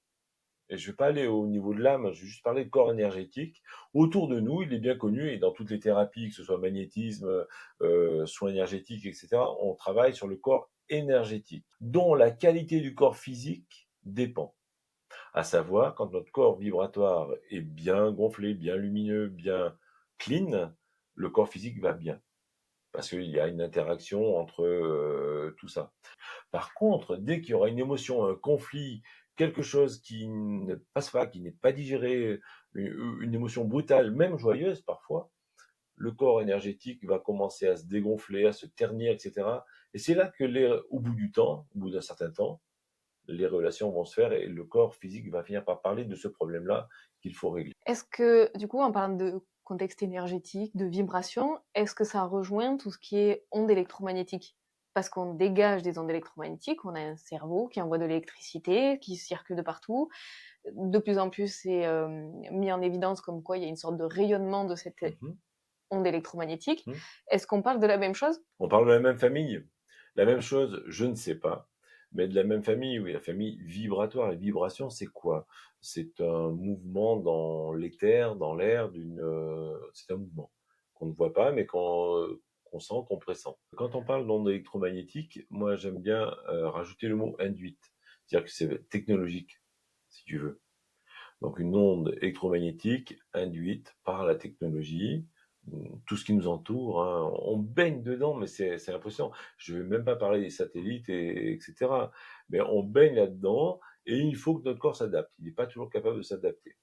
Et je ne vais pas aller au niveau de l'âme, je vais juste parler de corps énergétique. Autour de nous, il est bien connu, et dans toutes les thérapies, que ce soit magnétisme, soins énergétiques, etc., on travaille sur le corps énergétique, dont la qualité du corps physique dépend. À savoir, quand notre corps vibratoire est bien gonflé, bien lumineux, bien clean, le corps physique va bien. Parce qu'il y a une interaction entre tout ça. Par contre, dès qu'il y aura une émotion, un conflit, quelque chose qui ne passe pas, qui n'est pas digéré, une émotion brutale, même joyeuse parfois, le corps énergétique va commencer à se dégonfler, à se ternir, etc. Et c'est là que, au bout du temps, au bout d'un certain temps, les relations vont se faire et le corps physique va finir par parler de ce problème-là qu'il faut régler. Est-ce que, du coup, en parlant de contexte énergétique, de vibration, est-ce que ça rejoint tout ce qui est ondes électromagnétiques? Parce qu'on dégage des ondes électromagnétiques, on a un cerveau qui envoie de l'électricité, qui circule de partout. De plus en plus, c'est mis en évidence comme quoi il y a une sorte de rayonnement de cette Mhm. onde électromagnétique. Mhm. Est-ce qu'on parle de la même chose? On parle de la même famille. La même chose, je ne sais pas. Mais de la même famille, oui, la famille vibratoire. Et vibration, c'est quoi? C'est un mouvement dans l'éther, dans l'air, c'est un mouvement qu'on ne voit pas, mais qu'on sent, qu'on pressent. Quand on parle d'ondes électromagnétiques, moi, j'aime bien rajouter le mot induite. C'est-à-dire que c'est technologique, si tu veux. Donc, une onde électromagnétique induite par la technologie, tout ce qui nous entoure, hein, on baigne dedans, mais c'est impressionnant. Je vais même pas parler des satellites etc. Mais on baigne là-dedans et il faut que notre corps s'adapte. Il n'est pas toujours capable de s'adapter.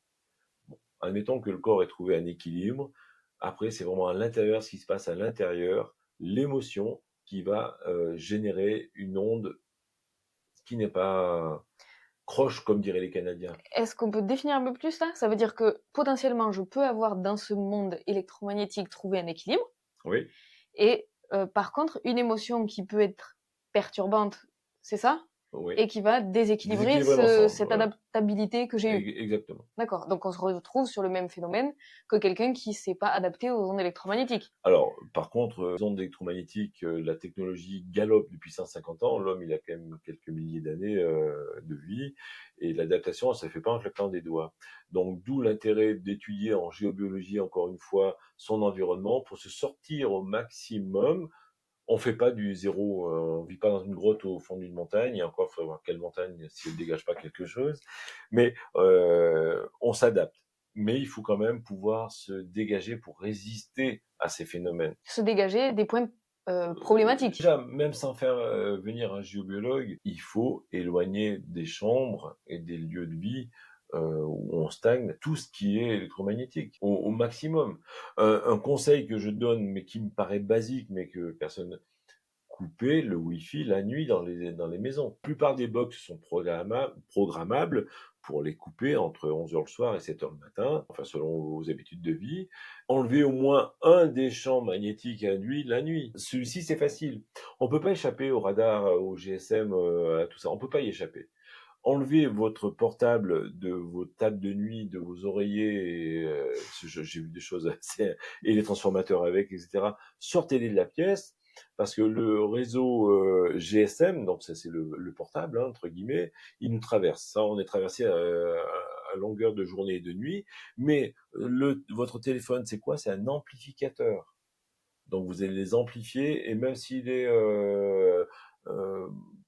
Bon, admettons que le corps ait trouvé un équilibre. Après, c'est vraiment à l'intérieur, ce qui se passe à l'intérieur, l'émotion qui va générer une onde qui n'est pas croche, comme diraient les Canadiens. Est-ce qu'on peut définir un peu plus là? Ça veut dire que potentiellement, je peux avoir dans ce monde électromagnétique trouvé un équilibre, Oui, et par contre, une émotion qui peut être perturbante, c'est ça? oui. Et qui va déséquilibrer Déséquilibrer l'ensemble, cette voilà. adaptabilité que j'ai eue. Exactement. D'accord. Donc on se retrouve sur le même phénomène que quelqu'un qui s'est pas adapté aux ondes électromagnétiques. Alors, par contre, les ondes électromagnétiques, la technologie galope depuis 150 ans. L'homme, il a quand même quelques milliers d'années de vie, et l'adaptation, ça ne se fait pas en claquant des doigts. Donc, d'où l'intérêt d'étudier en géobiologie, encore une fois, son environnement pour se sortir au maximum. On fait pas du zéro, on vit pas dans une grotte au fond d'une montagne, et encore, il faut voir quelle montagne si elle dégage pas quelque chose. Mais on s'adapte. Mais il faut quand même pouvoir se dégager pour résister à ces phénomènes. Se dégager des points problématiques. Déjà, même sans faire venir un géobiologue, il faut éloigner des chambres et des lieux de vie où on stagne tout ce qui est électromagnétique au maximum. Un conseil que je donne, mais qui me paraît basique, mais que personne couper le Wi-Fi la nuit dans les maisons. La plupart des box sont programmables pour les couper entre 11 heures le soir et 7 heures le matin, enfin selon vos habitudes de vie. Enlever au moins un des champs magnétiques induits la nuit. Celui-ci, c'est facile. On peut pas échapper au radar, au GSM, à tout ça. On peut pas y échapper. Enlevez votre portable de vos tables de nuit, de vos oreillers, j'ai vu des choses assez, et les transformateurs avec, etc. Sortez-les de la pièce, parce que le réseau GSM, donc ça c'est le portable, hein, entre guillemets, il nous traverse. Ça, on est traversé à longueur de journée et de nuit, mais votre téléphone, c'est quoi? C'est un amplificateur. Donc vous allez les amplifier, et même s'il est euh,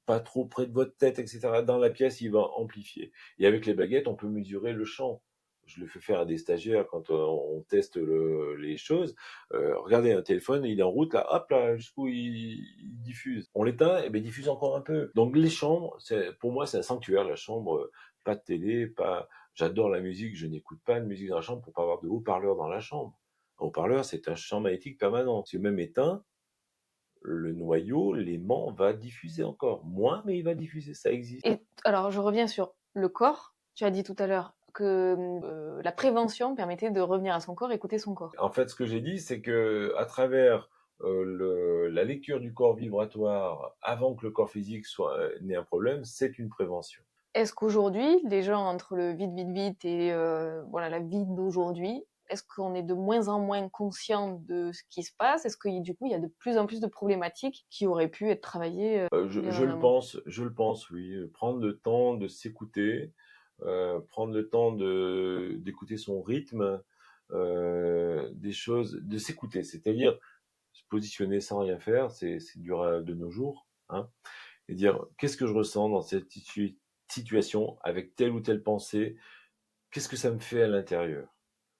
pas trop près de votre tête, etc., dans la pièce, il va amplifier. Et avec les baguettes, on peut mesurer le champ. Je le fais faire à des stagiaires quand on teste les choses. Regardez un téléphone, il est en route, là, hop, là, jusqu'où il diffuse. On l'éteint, et bien il diffuse encore un peu. Donc les chambres, pour moi, c'est un sanctuaire, la chambre. Pas de télé, pas. J'adore la musique, je n'écoute pas de musique dans la chambre pour pas avoir de haut-parleur dans la chambre. Un haut-parleur, c'est un champ magnétique permanent. Si même éteint, le noyau, l'aimant va diffuser encore. Moins, mais il va diffuser, ça existe. Et alors je reviens sur le corps. Tu as dit tout à l'heure que la prévention permettait de revenir à son corps, écouter son corps. En fait, ce que j'ai dit, c'est que à travers la lecture du corps vibratoire, avant que le corps physique n'ait un problème, c'est une prévention. Est-ce qu'aujourd'hui, les gens entre le vite, vite, vite et voilà la vie d'aujourd'hui, est-ce qu'on est de moins en moins conscient de ce qui se passe? Est-ce que du coup, il y a de plus en plus de problématiques qui auraient pu être travaillées bien Je en amont? je le pense, oui. Prendre le temps de s'écouter, prendre le temps d'écouter son rythme, des choses, de s'écouter, c'est-à-dire se positionner sans rien faire, c'est dur de nos jours, hein, et dire qu'est-ce que je ressens dans cette situation avec telle ou telle pensée, qu'est-ce que ça me fait à l'intérieur.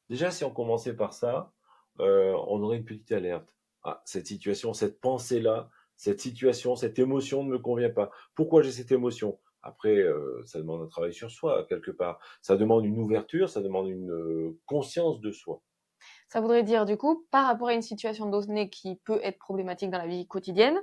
Déjà, si on commençait par ça, on aurait une petite alerte. Ah, cette situation, cette pensée-là, cette situation, cette émotion ne me convient pas. Pourquoi j'ai cette émotion? Après, ça demande un travail sur soi, quelque part. Ça demande une ouverture, ça demande une conscience de soi. Ça voudrait dire du coup, par rapport à une situation donnée qui peut être problématique dans la vie quotidienne,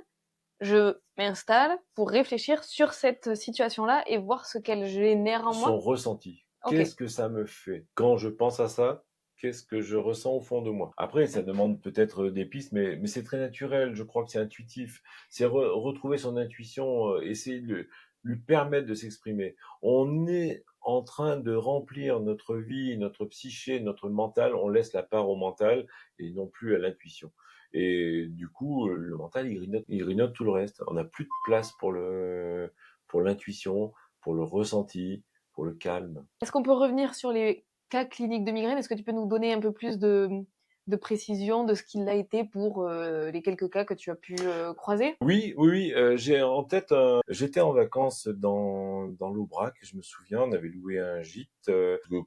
je m'installe pour réfléchir sur cette situation-là et voir ce qu'elle génère en Son moi. ressenti. Ok. Qu'est-ce que ça me fait? Quand je pense à ça, qu'est-ce que je ressens au fond de moi? Après, ça demande peut-être des pistes, mais c'est très naturel. Je crois que c'est intuitif. C'est retrouver son intuition, essayer de lui permettre de s'exprimer. On est en train de remplir notre vie, notre psyché, notre mental. On laisse la part au mental et non plus à l'intuition. Et du coup, le mental, il grignote tout le reste. On n'a plus de place pour l'intuition, pour le ressenti, pour le calme. Est-ce qu'on peut revenir sur les cas cliniques de migraine? Est-ce que tu peux nous donner un peu plus de de précision de ce qu'il a été pour les quelques cas que tu as pu croiser? Oui, oui, oui, j'ai en tête j'étais en vacances dans l'Aubrac, je me souviens, on avait loué un gîte,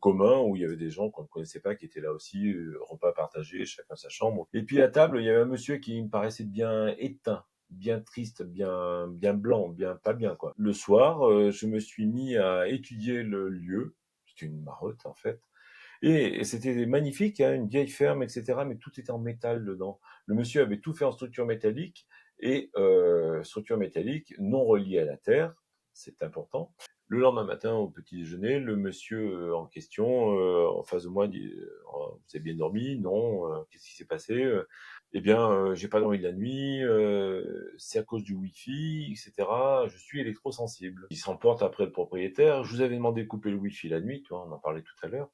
commun où il y avait des gens qu'on ne connaissait pas qui étaient là aussi, repas partagés, chacun sa chambre. Et puis à table, il y avait un monsieur qui me paraissait bien éteint, bien triste, bien blanc, bien pas bien, quoi. Le soir, je me suis mis à étudier le lieu. C'était une marotte, en fait. Et c'était magnifique, hein, une vieille ferme, etc. Mais tout était en métal dedans. Le monsieur avait tout fait en structure métallique et structure métallique non reliée à la terre, c'est important. Le lendemain matin, au petit déjeuner, le monsieur en question, en face de moi, dit «Oh, vous avez bien dormi? Non. Qu'est-ce qui s'est passé? Eh bien, j'ai pas dormi de la nuit. C'est à cause du Wi-Fi, etc. Je suis électrosensible. Il s'emporte après le propriétaire. Je vous avais demandé de couper le Wi-Fi la nuit, tu vois, on en parlait tout à l'heure.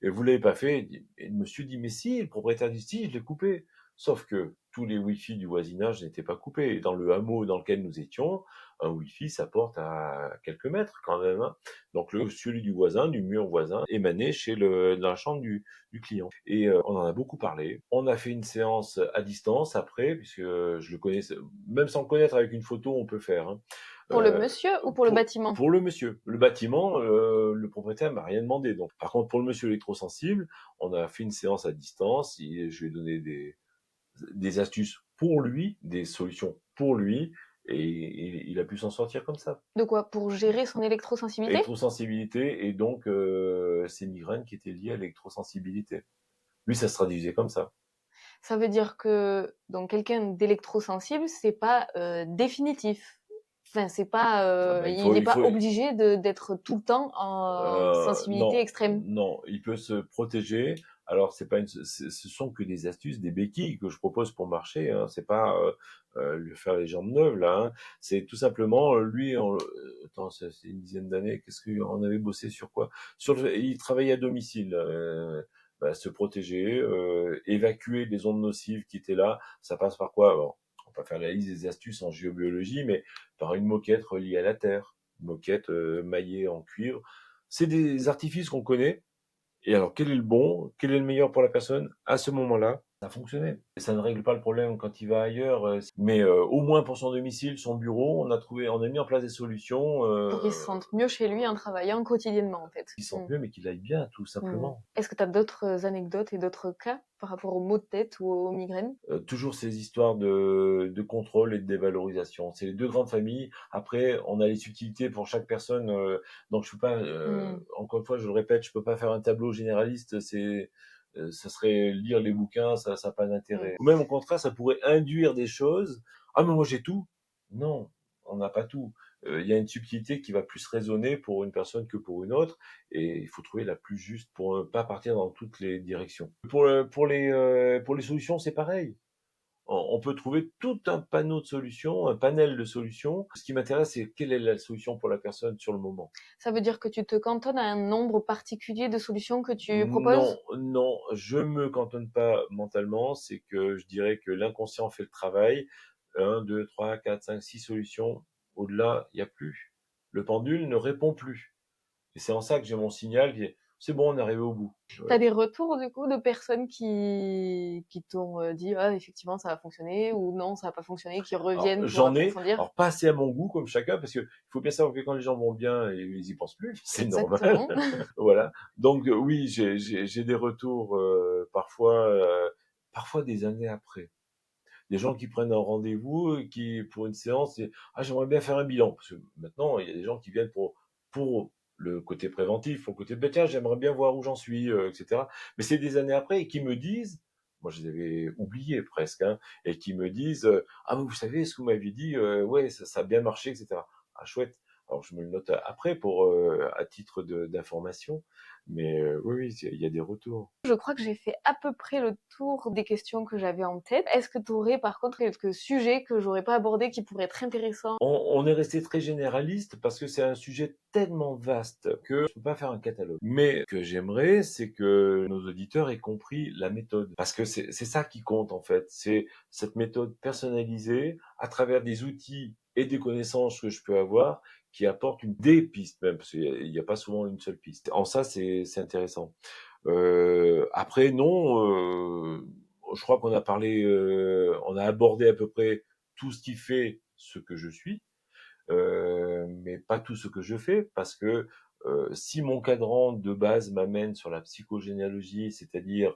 Et vous l'avez pas fait. Et le monsieur dit, mais si, le propriétaire dit, si, je l'ai coupé. Sauf que tous les Wi-Fi du voisinage n'étaient pas coupés. Et dans le hameau dans lequel nous étions, un Wi-Fi, ça porte à quelques mètres quand même, hein. Donc celui du voisin, du mur voisin, émanait dans la chambre du client. Et on en a beaucoup parlé. On a fait une séance à distance après, puisque je le connaissais, même sans le connaître avec une photo, on peut faire, hein. Pour le Euh, monsieur ou pour le bâtiment? pour le monsieur. Le bâtiment, le propriétaire m'a rien demandé. Donc, par contre, pour le monsieur électrosensible, on a fait une séance à distance. Je lui ai donné des astuces pour lui, des solutions pour lui, et il a pu s'en sortir comme ça. De quoi? Pour gérer son électrosensibilité? Électrosensibilité et donc ses migraines qui étaient liées à l'électrosensibilité. Lui, ça se traduisait comme ça. Ça veut dire que donc quelqu'un d'électrosensible, c'est pas définitif. Enfin, c'est pas, Ah ben, il n'est il pas faut, obligé d'être tout le temps en sensibilité Non, extrême. non, il peut se protéger. Alors c'est pas ce sont que des astuces, des béquilles que je propose pour marcher, hein. C'est pas lui faire les jambes neuves là, hein. C'est tout simplement lui. Attends, c'est une dizaine d'années. Qu'est-ce qu'on avait bossé sur quoi? Il travaillait à domicile. Bah, se protéger, évacuer les ondes nocives qui étaient là. Ça passe par quoi? Alors, on va pas faire la liste des astuces en géobiologie, mais par une moquette reliée à la terre, moquette maillée en cuivre. C'est des artifices qu'on connaît. Et alors, quel est le bon? Quel est le meilleur pour la personne? À ce moment-là, ça a fonctionné. Et ça ne règle pas le problème quand il va ailleurs, mais au moins pour son domicile, son bureau, on a mis en place des solutions Pour qu'il se sente mieux chez lui en travaillant quotidiennement, en fait. qui sentent Mmh. mieux, mais qui aillent bien, tout Mmh. simplement. Est-ce que tu as d'autres anecdotes et d'autres cas par rapport aux maux de tête ou aux migraines? Toujours ces histoires de contrôle et de dévalorisation. C'est les deux grandes familles. Après, on a les subtilités pour chaque personne. Donc, je peux pas. Mmh. Encore une fois, je le répète, je peux pas faire un tableau généraliste. Ça serait lire les bouquins, ça n'a pas Mmh. d'intérêt. Ou même au contraire, ça pourrait induire des choses. Ah, mais moi j'ai tout. Non, on n'a pas tout. Il y a une subtilité qui va plus résonner pour une personne que pour une autre, et il faut trouver la plus juste pour ne pas partir dans toutes les directions. Pour les solutions, c'est pareil. On peut trouver tout un panneau de solutions, un panel de solutions. Ce qui m'intéresse, c'est quelle est la solution pour la personne sur le moment. Ça veut dire que tu te cantonnes à un nombre particulier de solutions que tu Non, proposes? non, je me cantonne pas mentalement. C'est que je dirais que l'inconscient fait le travail. Un, deux, trois, quatre, cinq, six solutions. Au-delà, il n'y a plus. Le pendule ne répond plus. Et c'est en ça que j'ai mon signal. C'est bon, on est arrivé au bout. T'as des retours du coup de personnes qui t'ont dit ah effectivement ça a fonctionné ou non ça a pas fonctionné, qui Alors, reviennent pour j'en ai, approfondir? alors pas assez à mon goût comme chacun, parce que il faut bien savoir que quand les gens vont bien, ils y pensent plus, c'est normal. Exactement. Voilà. Donc oui, j'ai des retours parfois des années après. Des gens qui prennent un rendez-vous, qui pour une séance, ah j'aimerais bien faire un bilan, parce que maintenant il y a des gens qui viennent pour le côté préventif, pour le côté tiens j'aimerais bien voir où j'en suis, etc. Mais c'est des années après et qui me disent, moi je les avais oubliés presque, hein, et qui me disent ah mais vous savez ce que vous m'aviez dit, ouais ça a bien marché, etc. Ah chouette. Alors je me le note après pour à titre d'information, mais oui oui il y a des retours. Je crois que j'ai fait à peu près le tour des questions que j'avais en tête. Est-ce que tu aurais par contre quelques sujets que j'aurais pas abordés qui pourraient être intéressants? On est resté très généraliste parce que c'est un sujet tellement vaste que je peux pas faire un catalogue. Mais ce que j'aimerais, c'est que nos auditeurs aient compris la méthode. Parce que c'est ça qui compte, en fait. C'est cette méthode personnalisée à travers des outils et des connaissances que je peux avoir qui apportent des pistes même, parce qu'il n'y a pas souvent une seule piste. En ça, c'est intéressant. Après, non, je crois qu'on a parlé, on a abordé à peu près tout ce qui fait ce que je suis, mais pas tout ce que je fais, parce que si mon cadran de base m'amène sur la psychogénéalogie, c'est-à-dire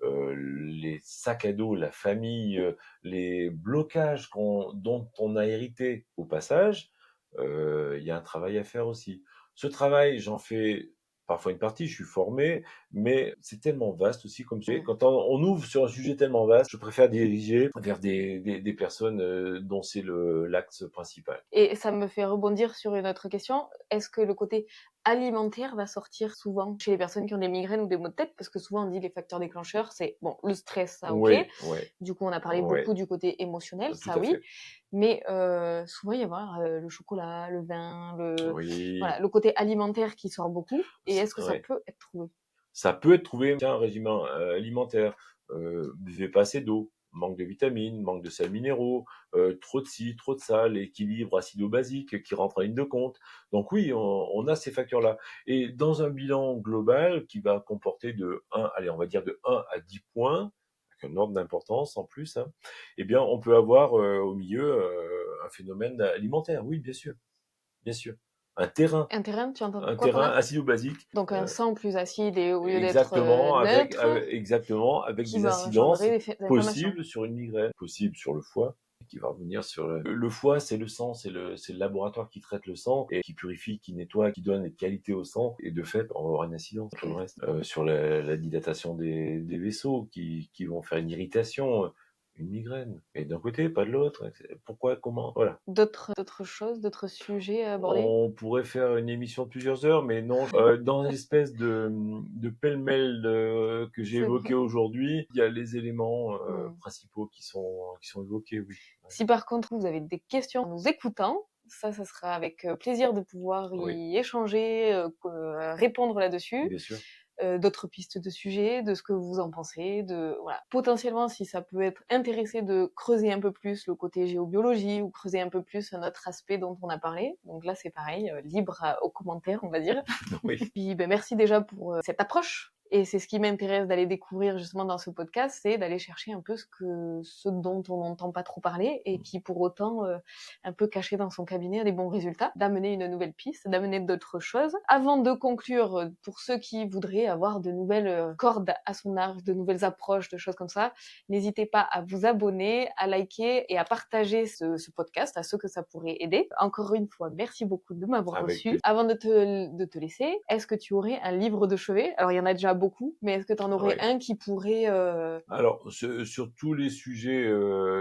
les sacs à dos, la famille, les blocages dont on a hérité au passage, il y a un travail à faire aussi. Ce travail, j'en fais parfois une partie, je suis formé, mais c'est tellement vaste aussi comme sujet. Quand on ouvre sur un sujet tellement vaste, je préfère diriger vers des personnes dont c'est l'axe principal. Et ça me fait rebondir sur une autre question. Est-ce que le côté alimentaire va sortir souvent chez les personnes qui ont des migraines ou des maux de tête? Parce que souvent on dit les facteurs déclencheurs, c'est bon, le stress, ça ok. Oui, oui, Du coup, on a parlé oui, beaucoup du côté émotionnel, tout ça à oui. fait. Mais souvent il y a voilà, le chocolat, le vin, Oui, voilà, le côté alimentaire qui sort beaucoup. Et est-ce que ça ouais. peut être trouvé? Ça peut être trouvé, tiens, un régime alimentaire, buvez pas assez d'eau, manque de vitamines, manque de sels minéraux, trop de ci, trop de ça, l'équilibre acido-basique qui rentre en ligne de compte. Donc oui, on a ces facteurs-là. Et dans un bilan global qui va comporter de 1, allez, on va dire de 1 à 10 points, avec un ordre d'importance en plus, hein, eh bien, on peut avoir au milieu un phénomène alimentaire. Oui, bien sûr, bien sûr. Un terrain, Un terrain, tu entends un quoi par terrain là? acido-basique. Donc un sang plus acide et au lieu d'être Exactement, neutre, avec qui des va incidences engendrer des inflammations. possibles sur une migraine, possibles sur le foie, qui va revenir sur le foie, c'est le sang, c'est le laboratoire qui traite le sang et qui purifie, qui nettoie, qui donne des qualités au sang. Et de fait, on va avoir une incidence sur le reste, sur la dilatation des vaisseaux qui vont faire une irritation, une migraine. Et d'un côté, pas de l'autre. Pourquoi, comment, voilà. D'autres choses, d'autres sujets à aborder? On pourrait faire une émission de plusieurs heures, mais non. Dans l'espèce de pêle-mêle que j'ai C'est évoqué vrai. aujourd'hui, il y a les éléments Mmh. principaux qui sont évoqués, oui. Ouais. Si par contre vous avez des questions en nous écoutant, ça sera avec plaisir de pouvoir Oui, y échanger, répondre là-dessus. bien sûr. D'autres pistes de sujets, de ce que vous en pensez, de voilà. Potentiellement, si ça peut être intéressé de creuser un peu plus le côté géobiologie ou creuser un peu plus un autre aspect dont on a parlé. Donc là, c'est pareil, aux commentaires, on va dire. Oui, Puis ben, merci déjà pour cette approche. Et c'est ce qui m'intéresse d'aller découvrir justement dans ce podcast, c'est d'aller chercher un peu ce dont on n'entend pas trop parler et qui pour autant, un peu caché dans son cabinet, a des bons résultats, d'amener une nouvelle piste, d'amener d'autres choses. Avant de conclure, pour ceux qui voudraient avoir de nouvelles cordes à son arc, de nouvelles approches, de choses comme ça, n'hésitez pas à vous abonner, à liker et à partager ce podcast à ceux que ça pourrait aider. Encore une fois, merci beaucoup de m'avoir avec reçu. plaisir. Avant de te laisser, est-ce que tu aurais un livre de chevet? Alors, il y en a déjà beaucoup, mais est-ce que tu en aurais Oui. un qui pourrait... Alors, sur tous les sujets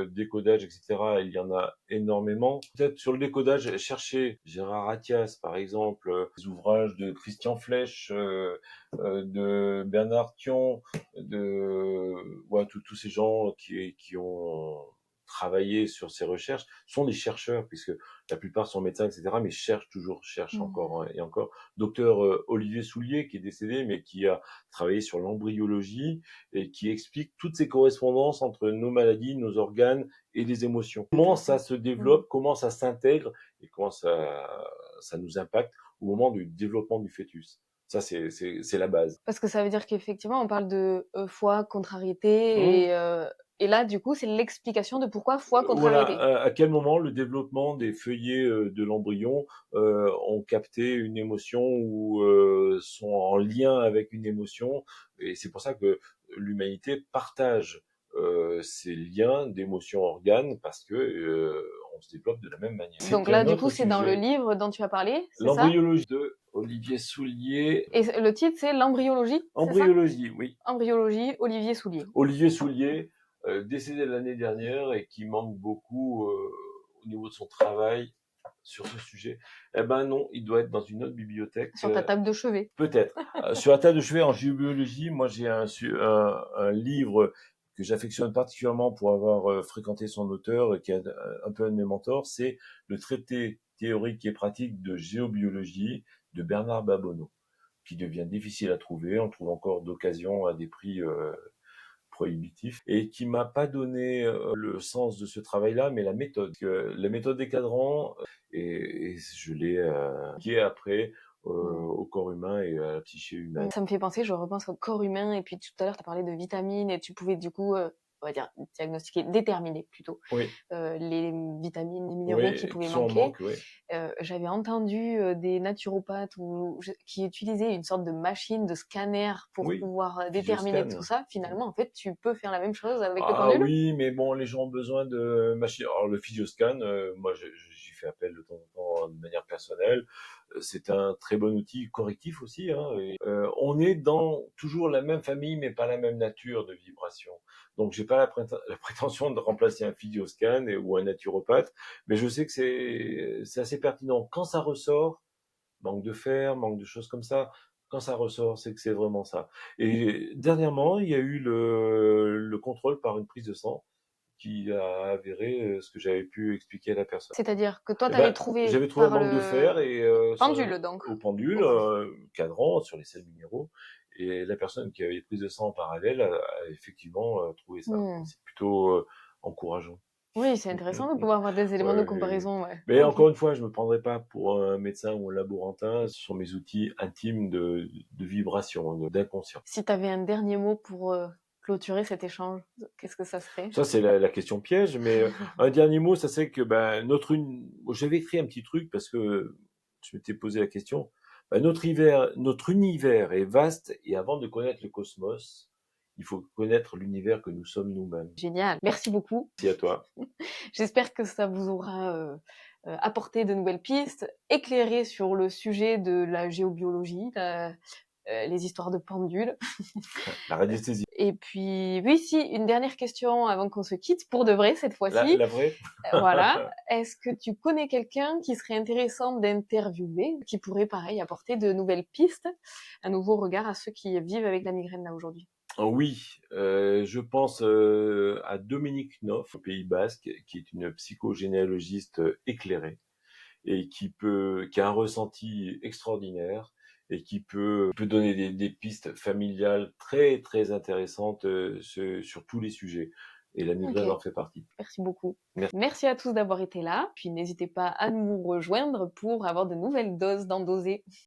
décodage, etc., il y en a énormément. Peut-être sur le décodage, cherchez Gérard Attias, par exemple, les ouvrages de Christian Flech, de Bernard Thion, ouais, tous ces gens qui ont travaillé sur ces recherches sont des chercheurs, puisque la plupart sont médecins, etc., mais cherchent encore et encore. Docteur Olivier Soulier, qui est décédé, mais qui a travaillé sur l'embryologie, et qui explique toutes ces correspondances entre nos maladies, nos organes et les émotions. Comment ça se développe, comment ça s'intègre et comment ça nous impacte au moment du développement du fœtus. Ça, c'est la base. Parce que ça veut dire qu'effectivement, on parle de foi, Mmh. contrariété, et là, du coup, c'est l'explication de pourquoi foi, Voilà, contrariété. à quel moment le développement des feuillets de l'embryon ont capté une émotion ou sont en lien avec une émotion. Et c'est pour ça que l'humanité partage ces liens d'émotions organes parce que on se développe de la même manière. Donc C'est là, un du coup, autre c'est dans le sujet. livre dont tu as parlé, c'est ça? L'embryologie de Olivier Soulier. Et le titre, c'est l'embryologie, c'est ça? Embryologie, oui. Embryologie, Olivier Soulier. Olivier Soulier, décédé l'année dernière et qui manque beaucoup au niveau de son travail sur ce sujet. Eh ben non, il doit être dans une autre bibliothèque, Sur ta table de chevet. peut-être. Sur la table de chevet en géobiologie, moi j'ai un livre que j'affectionne particulièrement pour avoir fréquenté son auteur, qui est un peu un de mes mentors, c'est le traité théorique et pratique de géobiologie de Bernard Babonneau, qui devient difficile à trouver. On le trouve encore d'occasion à des prix prohibitif et qui m'a pas donné le sens de ce travail-là, mais la méthode. La méthode des cadrans, et je l'ai appliquée après au corps humain et à la psyché humaine. Ça me fait penser, je repense au corps humain, et puis tout à l'heure, tu as parlé de vitamines, et tu pouvais du coup on va dire diagnostiquer, déterminer plutôt, Oui, les vitamines, les minéraux qui oui, pouvaient qui sont en manquer. manque, oui. J'avais entendu, des naturopathes qui utilisaient une sorte de machine de scanner pour Oui, pouvoir, déterminer tout Physioscan. ça. Mmh. Finalement, en fait, tu peux faire la même chose avec le Ah pendule? oui, mais bon, les gens ont besoin de machines. Alors le Physioscan, moi j'y fais appel de temps en temps de manière personnelle. C'est un très bon outil correctif aussi, hein, et, on est dans toujours la même famille, mais pas la même nature de vibration. Donc j'ai pas la prétention de remplacer un Physioscan ou un naturopathe, mais je sais que c'est assez pertinent. Quand ça ressort, manque de fer, manque de choses comme ça. Quand ça ressort, c'est que c'est vraiment ça. Et dernièrement, il y a eu le contrôle par une prise de sang qui a avéré ce que j'avais pu expliquer à la personne. C'est-à-dire que toi, Eh tu avais ben, trouvé j'avais trouvé un par manque de fer le et pendule donc? au pendule, Au pendu cadran sur les sels minéraux. Et la personne qui avait les prises de sang en parallèle a effectivement trouvé ça. mmh. C'est plutôt encourageant. Oui, c'est Mmh, mmh, intéressant de mmh. pouvoir avoir des éléments de Ouais. comparaison, ouais. Mais OK. encore une fois, je me prendrai pas pour un médecin ou un laborantin. Ce sont mes outils intimes de vibration, d'inconscient. Si tu avais un dernier mot pour, clôturer cet échange, qu'est-ce que ça serait? Ça, c'est la question piège. Mais un dernier mot, ça c'est que ben, j'avais écrit un petit truc parce que je m'étais posé la question. Ben, notre univers est vaste et avant de connaître le cosmos, il faut connaître l'univers que nous sommes nous-mêmes. Génial, merci beaucoup. Merci à toi. J'espère que ça vous aura, apporté de nouvelles pistes, éclairé sur le sujet de la géobiologie, les histoires de pendules. La radiesthésie. Et puis oui, si, une dernière question avant qu'on se quitte, pour de vrai cette fois-ci. La vraie. Voilà. Est-ce que tu connais quelqu'un qui serait intéressant d'interviewer, qui pourrait, pareil, apporter de nouvelles pistes, un nouveau regard à ceux qui vivent avec la migraine là aujourd'hui? Oui, je pense à Dominique Knopf, au Pays Basque, qui est une psychogénéalogiste éclairée et qui a un ressenti extraordinaire et qui peut donner des pistes familiales très très intéressantes sur tous les sujets. Et la OK, migraine en fait partie. merci beaucoup. Merci. Merci à tous d'avoir été là, puis n'hésitez pas à nous rejoindre pour avoir de nouvelles doses d'Endosé.